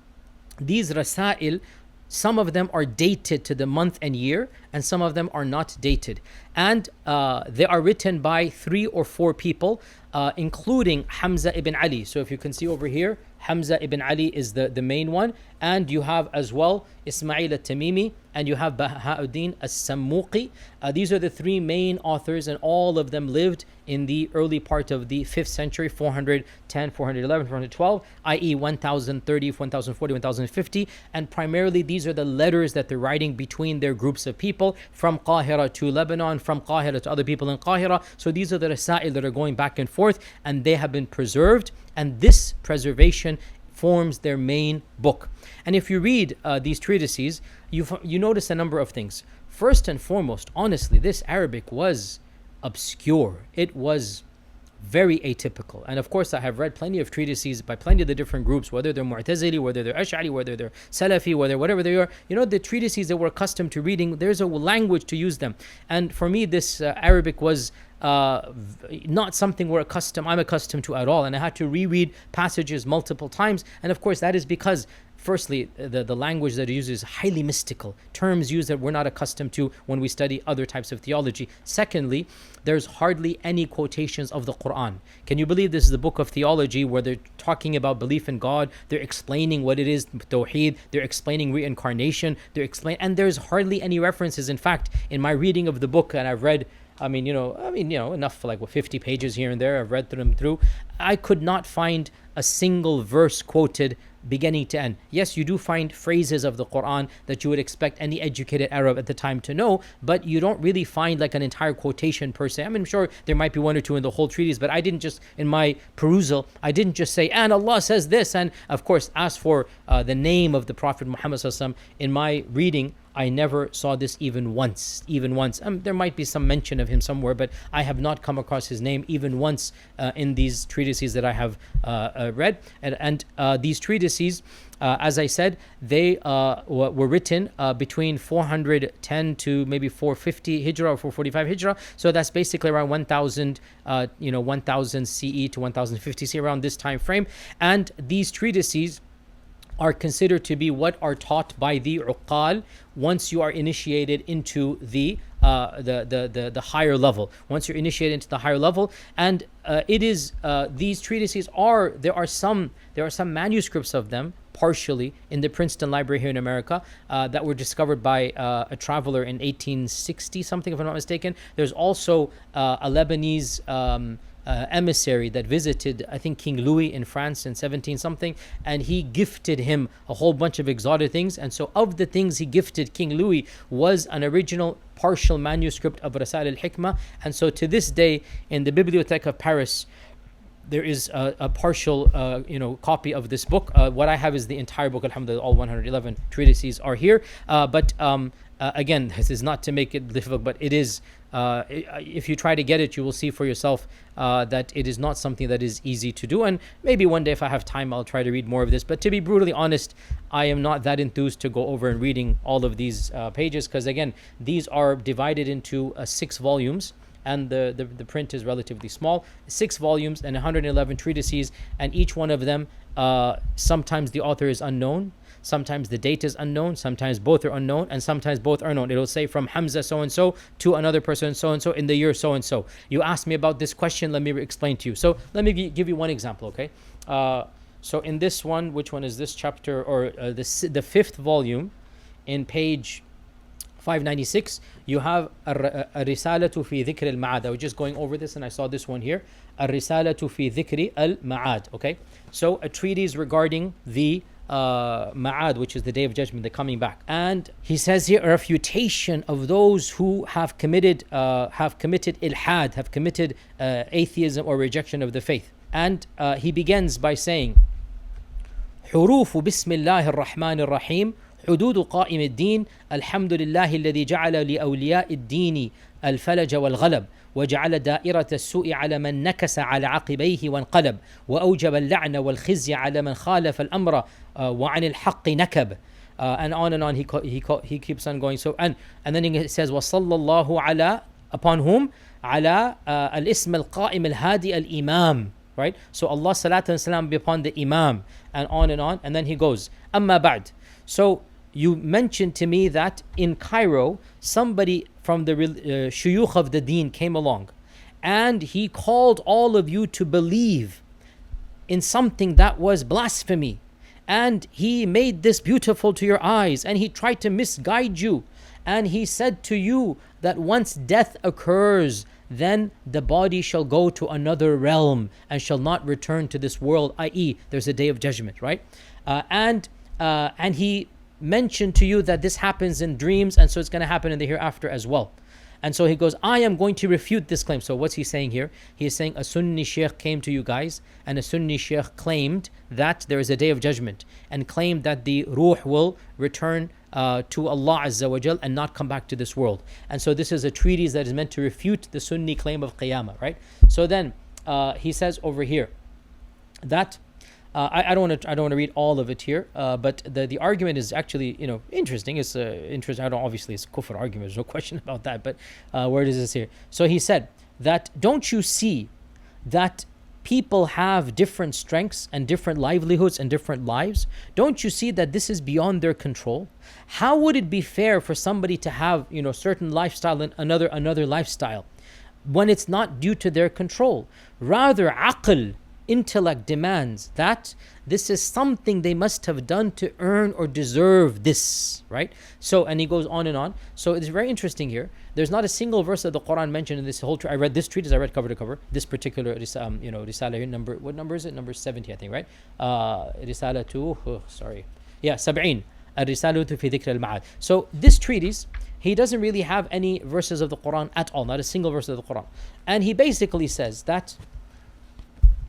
these Rasa'il, some of them are dated to the month and year, and some of them are not dated. And they are written by 3 or 4 people, including Hamza ibn Ali. So if you can see over here, Hamza ibn Ali is the main one. And you have as well Ismail al-Tamimi, and you have Baha'uddin as-Sammuqi. These are the 3 main authors, and all of them lived in the early part of the 5th century, 410, 411, 412, i.e. 1030, 1040, 1050. And primarily these are the letters that they're writing between their groups of people, from Qahira to Lebanon, from Qahira to other people in Qahira. So these are the Rasa'il that are going back and forth, and they have been preserved, and this preservation forms their main book. And if you read these treatises, you notice a number of things. First and foremost, honestly, this Arabic was obscure. It was very atypical. And of course, I have read plenty of treatises by plenty of the different groups, whether they're Mu'tazili, whether they're Ash'ari, whether they're Salafi, whatever they are. The treatises that we're accustomed to reading, there's a language to use them. And for me, this Arabic was not something I'm accustomed to at all. And I had to reread passages multiple times. And of course, that is because firstly, the language that it uses is highly mystical. Terms used that we're not accustomed to when we study other types of theology. Secondly, there's hardly any quotations of the Quran. Can you believe this is the book of theology where they're talking about belief in God, they're explaining what it is, Tawheed, they're explaining reincarnation, and there's hardly any references. In fact, in my reading of the book, and I've read enough for like 50 pages here and there, I've read them through, I could not find a single verse quoted beginning to end. Yes, you do find phrases of the Quran that you would expect any educated Arab at the time to know, but you don't really find like an entire quotation per se. I'm sure there might be 1 or 2 in the whole treatise, but in my perusal, I didn't just say, and Allah says this, and of course, as for the name of the Prophet Muhammad sallallahu alaihi wasallam, in my reading, I never saw this even once. There might be some mention of him somewhere, but I have not come across his name even once in these treatises that I have read. And these treatises, as I said, they were written between 410 to maybe 450 Hijrah or 445 Hijrah. So that's basically around 1000, 1000 CE to 1050 CE, around this time frame. And these treatises are considered to be what are taught by the uqal once you are initiated into the higher level. Once you're initiated into the higher level, and it is these treatises there are some manuscripts of them partially in the Princeton Library here in America that were discovered by a traveler in 1860 something, if I'm not mistaken. There's also a Lebanese emissary that visited, I think, King Louis in France in 17 something, and he gifted him a whole bunch of exotic things. And so of the things he gifted King Louis was an original partial manuscript of Rasa'il al-Hikmah. And so to this day in the Bibliothèque of Paris, there is a partial copy of this book. What I have is the entire book, alhamdulillah. All 111 treatises are here, but again, this is not to make it difficult, but it is, if you try to get it, you will see for yourself that it is not something that is easy to do. And maybe one day, if I have time, I'll try to read more of this. But to be brutally honest, I am not that enthused to go over and reading all of these pages, because again, these are divided into 6 volumes. And the print is relatively small. 6 volumes and 111 treatises, and each one of them, sometimes the author is unknown, sometimes the date is unknown, sometimes both are unknown, and sometimes both are known. It'll say from Hamza so-and-so to another person so-and-so in the year so-and-so. You asked me about this question, let me explain to you. So let me give you one example, okay? So in this one, which one is this chapter, or the 5th volume, in page 596, you have الرسالة في ذكر المعاد. I was just going over this and I saw this one here. الرسالة في ذكر المعاد. Okay, so a treatise regarding the Ma'ad, which is the day of judgment, the coming back. And he says here a refutation of those who have committed ilhad, have committed atheism or rejection of the faith. And he begins by saying, حروف بسم الله الرحمن الرحيم حدود قائم الدين الحمد لله الذي جعل لأولياء الدين الفلج والغلب وجعل دائرة السوء على من نكس على عقبيه وانقلب وأوجب اللعن والخزي على من خالف الأمر وعن الحق نكب. And on he keeps on going. So and then he says وصلى الله على, upon whom, على الاسم القائم الهادي الإمام. Right? So Allah salatu and salam be upon the Imam, and on. And then he goes, Amma ba'd. So you mentioned to me that in Cairo, somebody from the shuyukh of the deen came along, and he called all of you to believe in something that was blasphemy. And he made this beautiful to your eyes, and he tried to misguide you. And he said to you that once death occurs, then the body shall go to another realm and shall not return to this world, i.e. there's a day of judgment, right? And he mentioned to you that this happens in dreams, and so it's going to happen in the hereafter as well. And so he goes, I am going to refute this claim. So what's he saying here? He is saying a Sunni sheikh came to you guys, and a Sunni sheikh claimed that there is a day of judgment, and claimed that the ruh will return to Allah Azza wa Jal and not come back to this world. And so this is a treatise that is meant to refute the Sunni claim of Qiyamah, right? So then he says over here that I don't want to read all of it here, but the argument is actually interesting. It's interesting. Obviously it's a kufr argument. There's no question about that. But where does this here? So he said that, don't you see that people have different strengths and different livelihoods and different lives? Don't you see that this is beyond their control? How would it be fair for somebody to have certain lifestyle and another lifestyle when it's not due to their control? Rather, aql, intellect, demands that this is something they must have done to earn or deserve this, right? So, and he goes on and on. So it's very interesting here. There's not a single verse of the Quran mentioned in this whole. I read this treatise. I read cover to cover. This particular, Risala number. What number is it? Number 70, I think, right? Risala 2. Yeah, 70. Al-Risalatu fi dhikr al-ma'ad. So this treatise, he doesn't really have any verses of the Quran at all. Not a single verse of the Quran. And he basically says that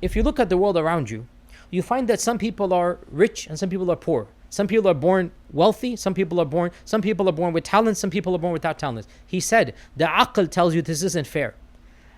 if you look at the world around you, you find that some people are rich and some people are poor. Some people are born wealthy, some people are born with talents, some people are born without talents. He said, the aql tells you this isn't fair.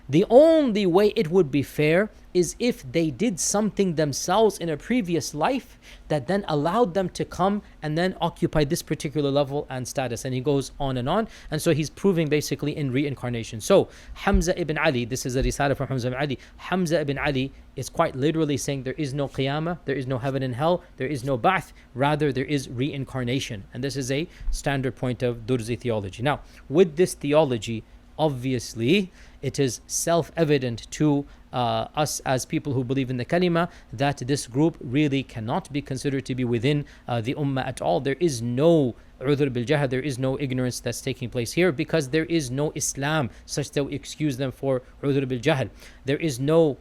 The only way it would be fair is if they did something themselves in a previous life that then allowed them to come and then occupy this particular level and status. And he goes on. And so he's proving basically in reincarnation. So Hamza ibn Ali, this is a risala from Hamza ibn Ali. Hamza ibn Ali is quite literally saying there is no qiyamah, there is no heaven and hell, there is no ba'th, rather there is reincarnation. And this is a standard point of Druze theology. Now, with this theology, obviously, it is self-evident to us as people who believe in the kalima that this group really cannot be considered to be within the ummah at all. There is no udhr bil jahl, there is no ignorance that's taking place here, because there is no Islam such that we excuse them for udhr bil jahl. There is no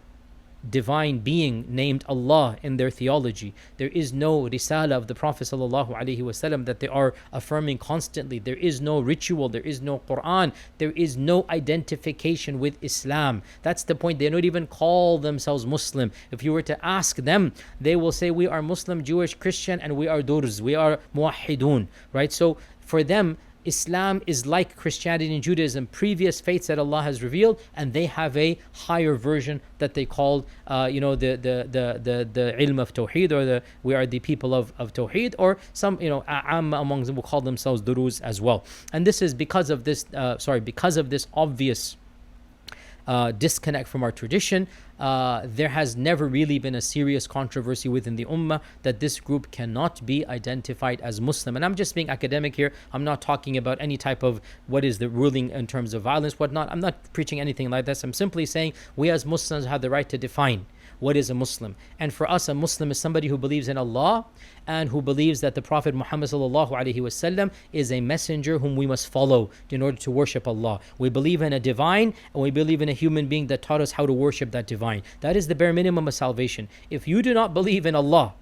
divine being named Allah in their theology. There is no risala of the Prophet ﷺ that they are affirming constantly. There is no ritual, there is no Quran, there is no identification with Islam. That's the point. They don't even call themselves Muslim. If you were to ask them, they will say we are Muslim, Jewish, Christian, and we are Druze, we are Muwahhidun, right? So for them, Islam is like Christianity and Judaism, previous faiths that Allah has revealed, and they have a higher version that they call, the ilm of Tawheed, or we are the people of Tawheed, or some, Amma among them will call themselves Druze as well. And this is because of this, obvious disconnect from our tradition. There has never really been a serious controversy within the ummah that this group cannot be identified as Muslim. And I'm just being academic here. I'm not talking about any type of what is the ruling in terms of violence, whatnot. I'm not preaching anything like this. I'm simply saying we as Muslims have the right to define what is a Muslim. And for us, a Muslim is somebody who believes in Allah and who believes that the Prophet Muhammad sallallahu alaihi wasallam is a messenger whom we must follow in order to worship Allah. We believe in a divine, and we believe in a human being that taught us how to worship that divine. That is the bare minimum of salvation. If you do not believe in Allah,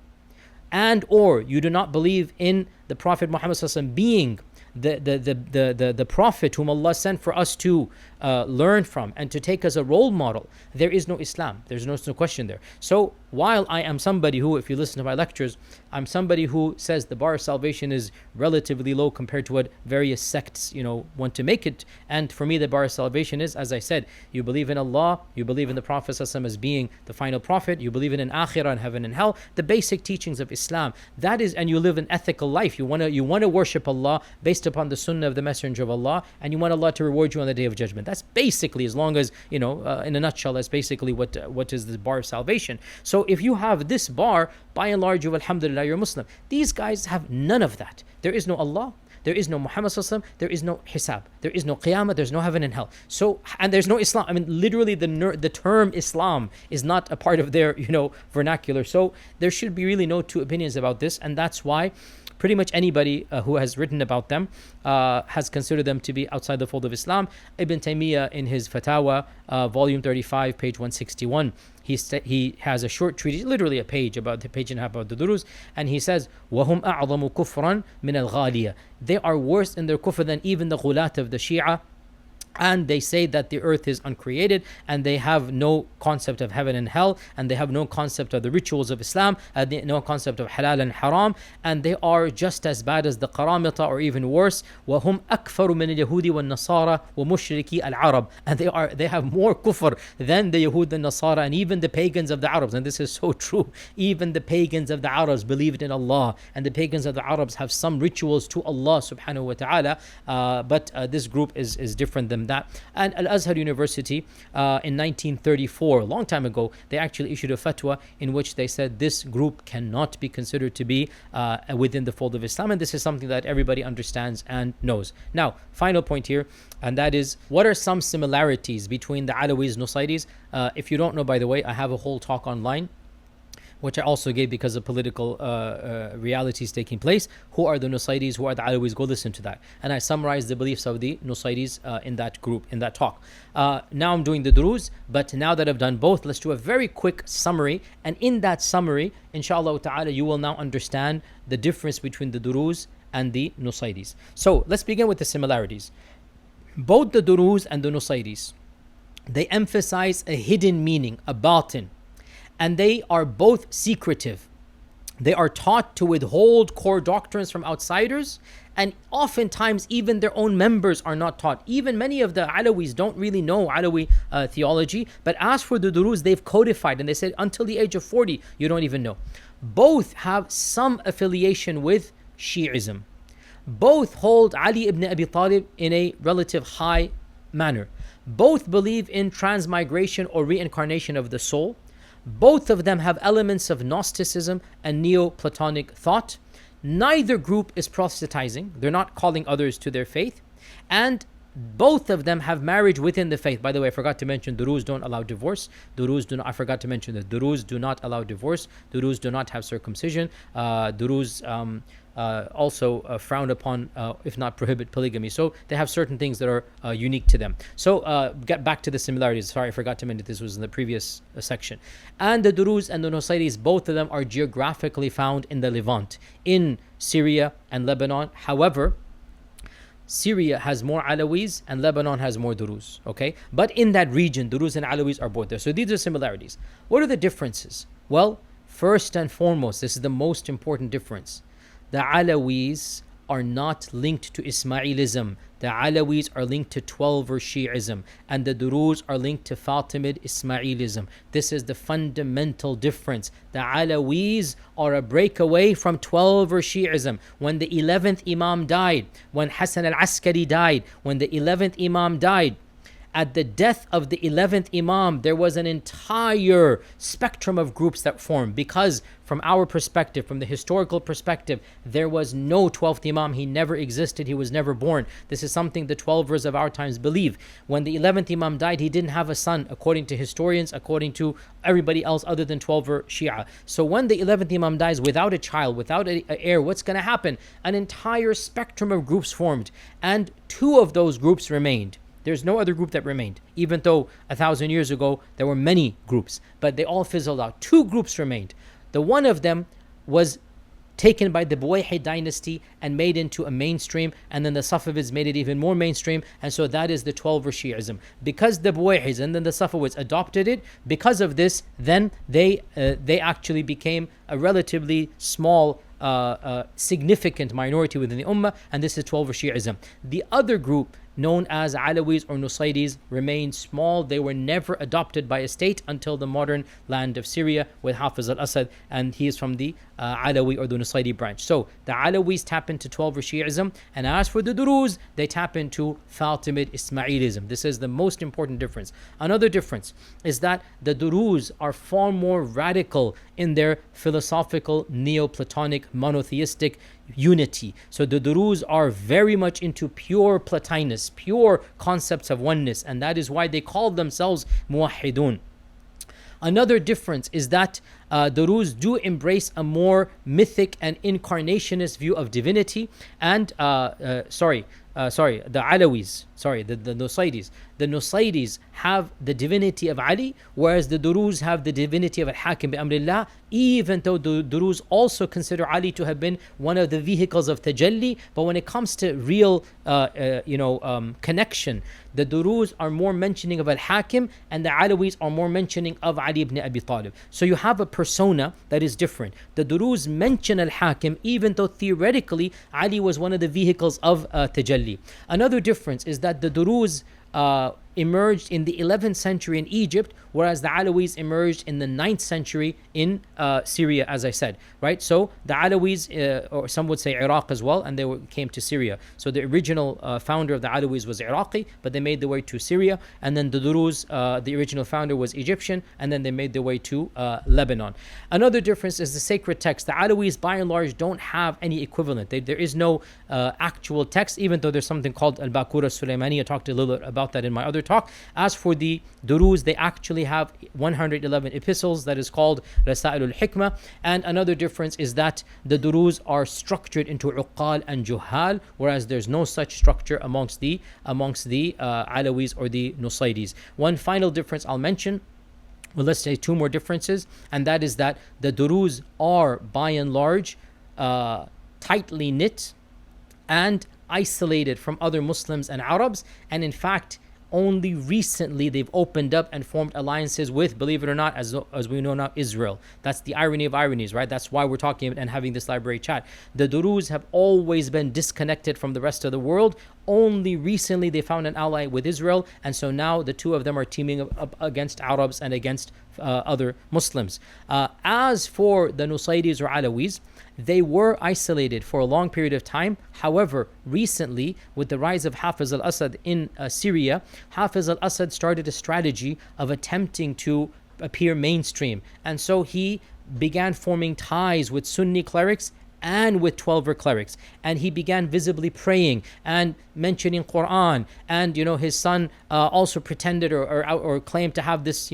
and or you do not believe in the Prophet Muhammad sallallahu alaihi wasallam being the prophet whom Allah sent for us to learn from and to take as a role model, there is no Islam. There's no question there. So while I am somebody who, if you listen to my lectures, I'm somebody who says the bar of salvation is relatively low compared to what various sects, want to make it. And for me, the bar of salvation is, as I said, you believe in Allah, you believe in the Prophet ﷺ as being the final prophet, you believe in an akhirah and heaven and hell, the basic teachings of Islam. That is, and you live an ethical life. You want to worship Allah based upon the sunnah of the Messenger of Allah, and you want Allah to reward you on the Day of Judgment. That's basically, as long as, in a nutshell, that's basically what is the bar of salvation. So if you have this bar, by and large, you alhamdulillah, you're a Muslim. These guys have none of that. There is no Allah, there is no Muhammad sallallahu alaihi wasallam, there is no hisab, there is no qiyamah, there's no heaven and hell. So, and there's no Islam. I mean, literally the term Islam is not a part of their, vernacular. So there should be really no two opinions about this, and that's why pretty much anybody who has written about them has considered them to be outside the fold of Islam. Ibn Taymiyyah in his Fatawa, volume 35, page 161, he has a short treatise, literally a page and a half about the Druze, and he says, وَهُمْ أَعْظَمُ كُفْرًا مِنَ الْغَالِيَةِ. They are worse in their kufr than even the ghulat of the Shia. And they say that the earth is uncreated, and they have no concept of heaven and hell, and they have no concept of the rituals of Islam, no concept of halal and haram, and they are just as bad as the Qarmatians, or even worse. وَهُمْ أَكْفَرُ مِنَ الْيَهُودِ وَالنَّصَارَى وَمُشْرِكِي الْعَرَبِ. And they have more kufr than the Yahud and Nasara, and even the pagans of the Arabs. And this is so true. Even the pagans of the Arabs believed in Allah, and the pagans of the Arabs have some rituals to Allah subhanahu wa ta'ala, but this group is different than that. And Al-Azhar University in 1934, a long time ago, they actually issued a fatwa in which they said this group cannot be considered to be within the fold of Islam, and this is something that everybody understands and knows. Now, final point here, and that is, what are some similarities between the Alawis, Nusayris? If you don't know, by the way, I have a whole talk online, which I also gave because of political realities taking place. Who are the Nusayris? Who are the Alawis? Go listen to that. And I summarized the beliefs of the Nusayris in that group, in that talk. Now I'm doing the Druze, but now that I've done both, let's do a very quick summary. And in that summary, inshallah ta'ala, you will now understand the difference between the Druze and the Nusayris. So let's begin with the similarities. Both the Druze and the Nusayris, they emphasize a hidden meaning, a batin. And they are both secretive. They are taught to withhold core doctrines from outsiders, and oftentimes even their own members are not taught. Even many of the Alawis don't really know Alawi theology, but as for the Druze, they've codified, and they said until the age of 40, you don't even know. Both have some affiliation with Shi'ism. Both hold Ali ibn Abi Talib in a relative high manner. Both believe in transmigration or reincarnation of the soul. Both of them have elements of Gnosticism and Neoplatonic thought. Neither group is proselytizing. They're not calling others to their faith. And both of them have marriage within the faith. By the way, I forgot to mention, Druze don't allow divorce. I forgot to mention that Druze do not allow divorce. Druze do not have circumcision. Druze also frown upon, if not prohibit, polygamy. So they have certain things that are unique to them. So get back to the similarities. Sorry, I forgot to mention this was in the previous section. And the Druze and the Nusayris, both of them are geographically found in the Levant, in Syria and Lebanon. However, Syria has more Alawis and Lebanon has more Druze, okay? But in that region, Druze and Alawis are both there. So these are similarities. What are the differences? Well, first and foremost, this is the most important difference. The Alawis are not linked to Ismailism. The Alawis are linked to 12-er Shi'ism, and the Druze are linked to Fatimid Ismailism. This is the fundamental difference. The Alawis are a breakaway from 12-er Shi'ism. When the 11th Imam died, when Hassan al-Askari died, when the 11th Imam died, at the death of the 11th Imam, there was an entire spectrum of groups that formed, because from our perspective, from the historical perspective, there was no 12th Imam. He never existed. He was never born. This is something the 12ers of our times believe. When the 11th Imam died, he didn't have a son, according to historians, according to everybody else other than 12er Shia. So when the 11th Imam dies without a child, without an heir, what's going to happen? An entire spectrum of groups formed, and two of those groups remained. There's no other group that remained, even though 1,000 years ago there were many groups, but they all fizzled out. Two groups remained. The one of them was taken by the Buwahhid dynasty and made into a mainstream, and then the Safavids made it even more mainstream, and so that is the 12er Shi'ism. Because the Buwahhids and then the Safavids adopted it, because of this, then they actually became a relatively small, significant minority within the Ummah, and this is 12er Shi'ism. The other group, known as Alawis or Nusayris, remained small. They were never adopted by a state until the modern land of Syria with Hafiz al-Assad, and he is from the Alawi or the Nusayri branch. So the Alawis tap into 12er Shi'ism, and as for the Druze, they tap into Fatimid Ismailism. This is the most important difference. Another difference is that the Druze are far more radical in their philosophical Neoplatonic monotheistic unity. So the Druze are very much into pure Plotinus, pure concepts of oneness, and that is why they call themselves Muwahhidun. Another difference is that the Druze do embrace a more mythic and incarnationist view of divinity, and the Alawis, the Nusayris. The Nusayris have the divinity of Ali, whereas the Druze have the divinity of Al-Hakim bi Amrillah, even though the Druze also consider Ali to have been one of the vehicles of Tajallee. But when it comes to real connection, the Druze are more mentioning of Al-Hakim, and the Alawis are more mentioning of Ali ibn Abi Talib. So you have a persona that is different. The Druze mention Al-Hakim, even though theoretically Ali was one of the vehicles of Tajallee. Another difference is that the Druze emerged in the 11th century in Egypt, whereas the Alawis emerged in the 9th century in Syria, as I said, right? So the Alawis, or some would say Iraq as well, and they came to Syria. So the original founder of the Alawis was Iraqi, but they made their way to Syria, and then the Druze, the original founder was Egyptian, and then they made their way to Lebanon. Another difference is the sacred text. The Alawis, by and large, don't have any equivalent. There is no actual text, even though there's something called Al-Baqura Sulaymani. I talked a little bit about that in my other talk. As for the Druze, they actually have 111 epistles that is called Rasa'il al-Hikmah. And another difference is that the Druze are structured into Uqal and Juhal, whereas there's no such structure amongst the Alawis or the Nusayris. One final difference I'll mention, well, let's say two more differences, and that is that the Druze are by and large tightly knit and isolated from other Muslims and Arabs, and in fact only recently they've opened up and formed alliances with, believe it or not, as we know now, Israel. That's the irony of ironies, right? That's why we're talking and having this library chat. The Druze have always been disconnected from the rest of the world. Only recently they found an ally with Israel, and so now the two of them are teaming up against Arabs and against other Muslims. As for the Nusayris or Alawis, they were isolated for a long period of time. However, recently, with the rise of Hafiz al-Assad in Syria, Hafiz al-Assad started a strategy of attempting to appear mainstream. And so he began forming ties with Sunni clerics and with 12er clerics, and he began visibly praying and mentioning Quran, and his son also pretended or claimed to have this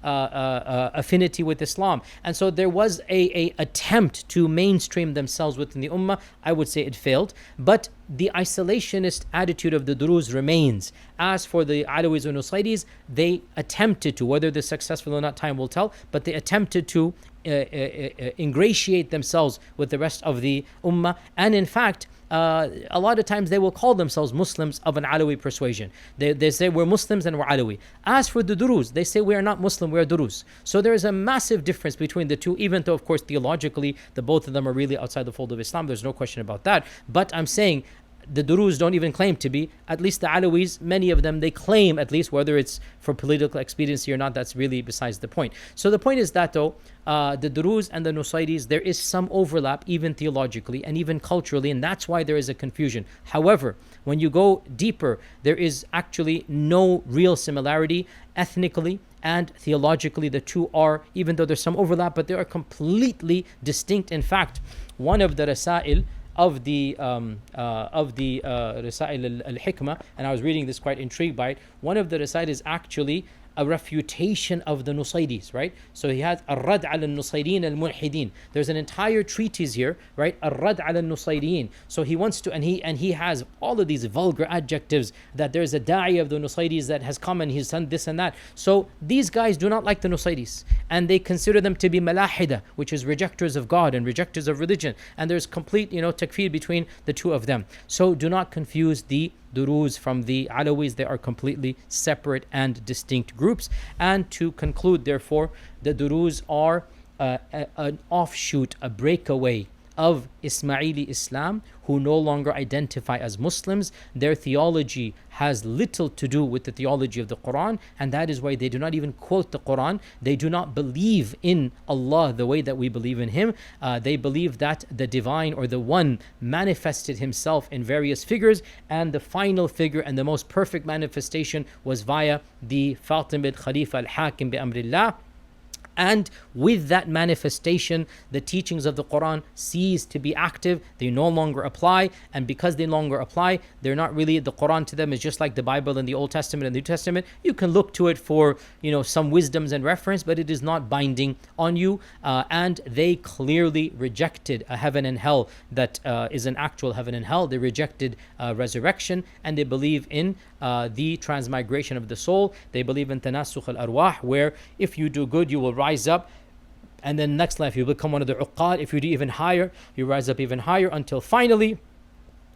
affinity with Islam, and so there was a attempt to mainstream themselves within the Ummah. I would say it failed, but the isolationist attitude of the Druze remains. As for the Alawis and Nusayris, they attempted to, whether they're successful or not, time will tell, but they attempted to ingratiate themselves with the rest of the Ummah, and in fact, a lot of times they will call themselves Muslims of an Alawi persuasion. They say we're Muslims and we're Alawi. As for the Druze, they say we are not Muslim, we are Druze. So there is a massive difference between the two, even though of course theologically the both of them are really outside the fold of Islam. There's no question about that. But I'm saying the Druze don't even claim to be. At least the Alawis, many of them, they claim, at least, whether it's for political expediency or not, that's really besides the point. So the point is that though, the Druze and the Nusayris, there is some overlap even theologically and even culturally, and that's why there is a confusion. However, when you go deeper, there is actually no real similarity ethnically and theologically. The two are, even though there's some overlap, but they are completely distinct. In fact, one of the Rasa'il of the Rasa'il al-Hikmah, and I was reading this quite intrigued by it, one of the Rasa'il is actually a refutation of the Nusayris, right? So he has Ar-Rad al-Nusayrin al-Mulhidin. There's an entire treatise here, right? Ar-Rad al-Nusayrin. So he wants to, and he has all of these vulgar adjectives that there's a da'i of the Nusayris that has come and he's done this and that. So these guys do not like the Nusayris, and they consider them to be malahida, which is rejectors of God and rejectors of religion. And there's complete, takfir between the two of them. So do not confuse the Druze from the Alawis. They are completely separate and distinct groups. And to conclude, therefore, the Druze are an offshoot, a breakaway of Ismaili Islam, who no longer identify as Muslims. Their theology has little to do with the theology of the Quran, and that is why they do not even quote the Quran. They do not believe in Allah the way that we believe in Him. They believe that the divine or the one manifested Himself in various figures, and the final figure and the most perfect manifestation was via the Fatimid Khalifa Al-Hakim bi Amrillah. And with that manifestation, the teachings of the Quran cease to be active. They no longer apply. And because they no longer apply, they're not really, the Quran to them is just like the Bible and the Old Testament and the New Testament. You can look to it for, some wisdoms and reference, but it is not binding on you. And they clearly rejected a heaven and hell that is an actual heaven and hell. They rejected resurrection, and they believe in the transmigration of the soul. They believe in tanasukh al-arwah, where if you do good, you will rise up, and then next life you become one of the uqad. If you do even higher, you rise up even higher, until finally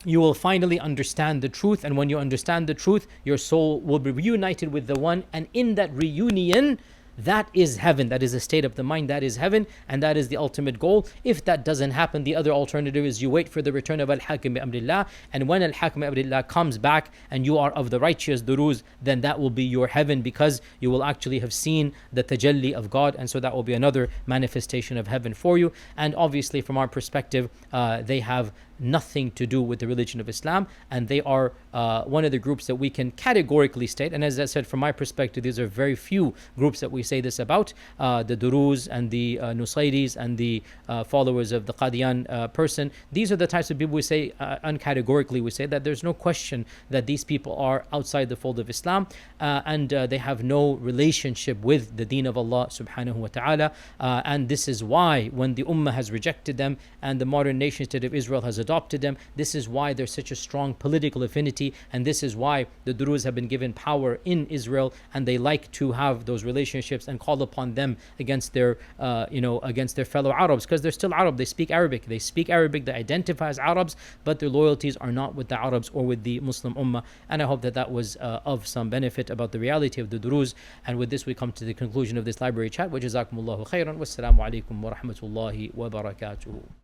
you will finally understand the truth. And when you understand the truth, your soul will be reunited with the one, and in that reunion, that is heaven. That is a state of the mind. That is heaven, and that is the ultimate goal. If that doesn't happen, the other alternative is you wait for the return of Al-Hakim bi Amrillah, and when Al-Hakim bi Amrillah comes back and you are of the righteous Druze, then that will be your heaven, because you will actually have seen the Tajallee of God, and so that will be another manifestation of heaven for you. And obviously from our perspective, they have nothing to do with the religion of Islam, and they are one of the groups that we can categorically state, and as I said, from my perspective, these are very few groups that we say this about, the Druze and the Nusayris and the followers of the Qadian person. These are the types of people we say, uncategorically we say that there's no question that these people are outside the fold of Islam, and they have no relationship with the deen of Allah subhanahu wa ta'ala, and this is why when the Ummah has rejected them and the modern nation state of Israel has adopted them, this is why there's such a strong political affinity, and this is why the Druze have been given power in Israel, and they like to have those relationships and call upon them against their against their fellow Arabs, because they're still Arab. They speak Arabic, they identify as Arabs, but their loyalties are not with the Arabs or with the Muslim Ummah. And I hope that was of some benefit about the reality of the Druze. And with this we come to the conclusion of this library chat. Wa jazakumullahu khairan. Wassalamu alaikum wa rahmatullahi wa barakatuhu.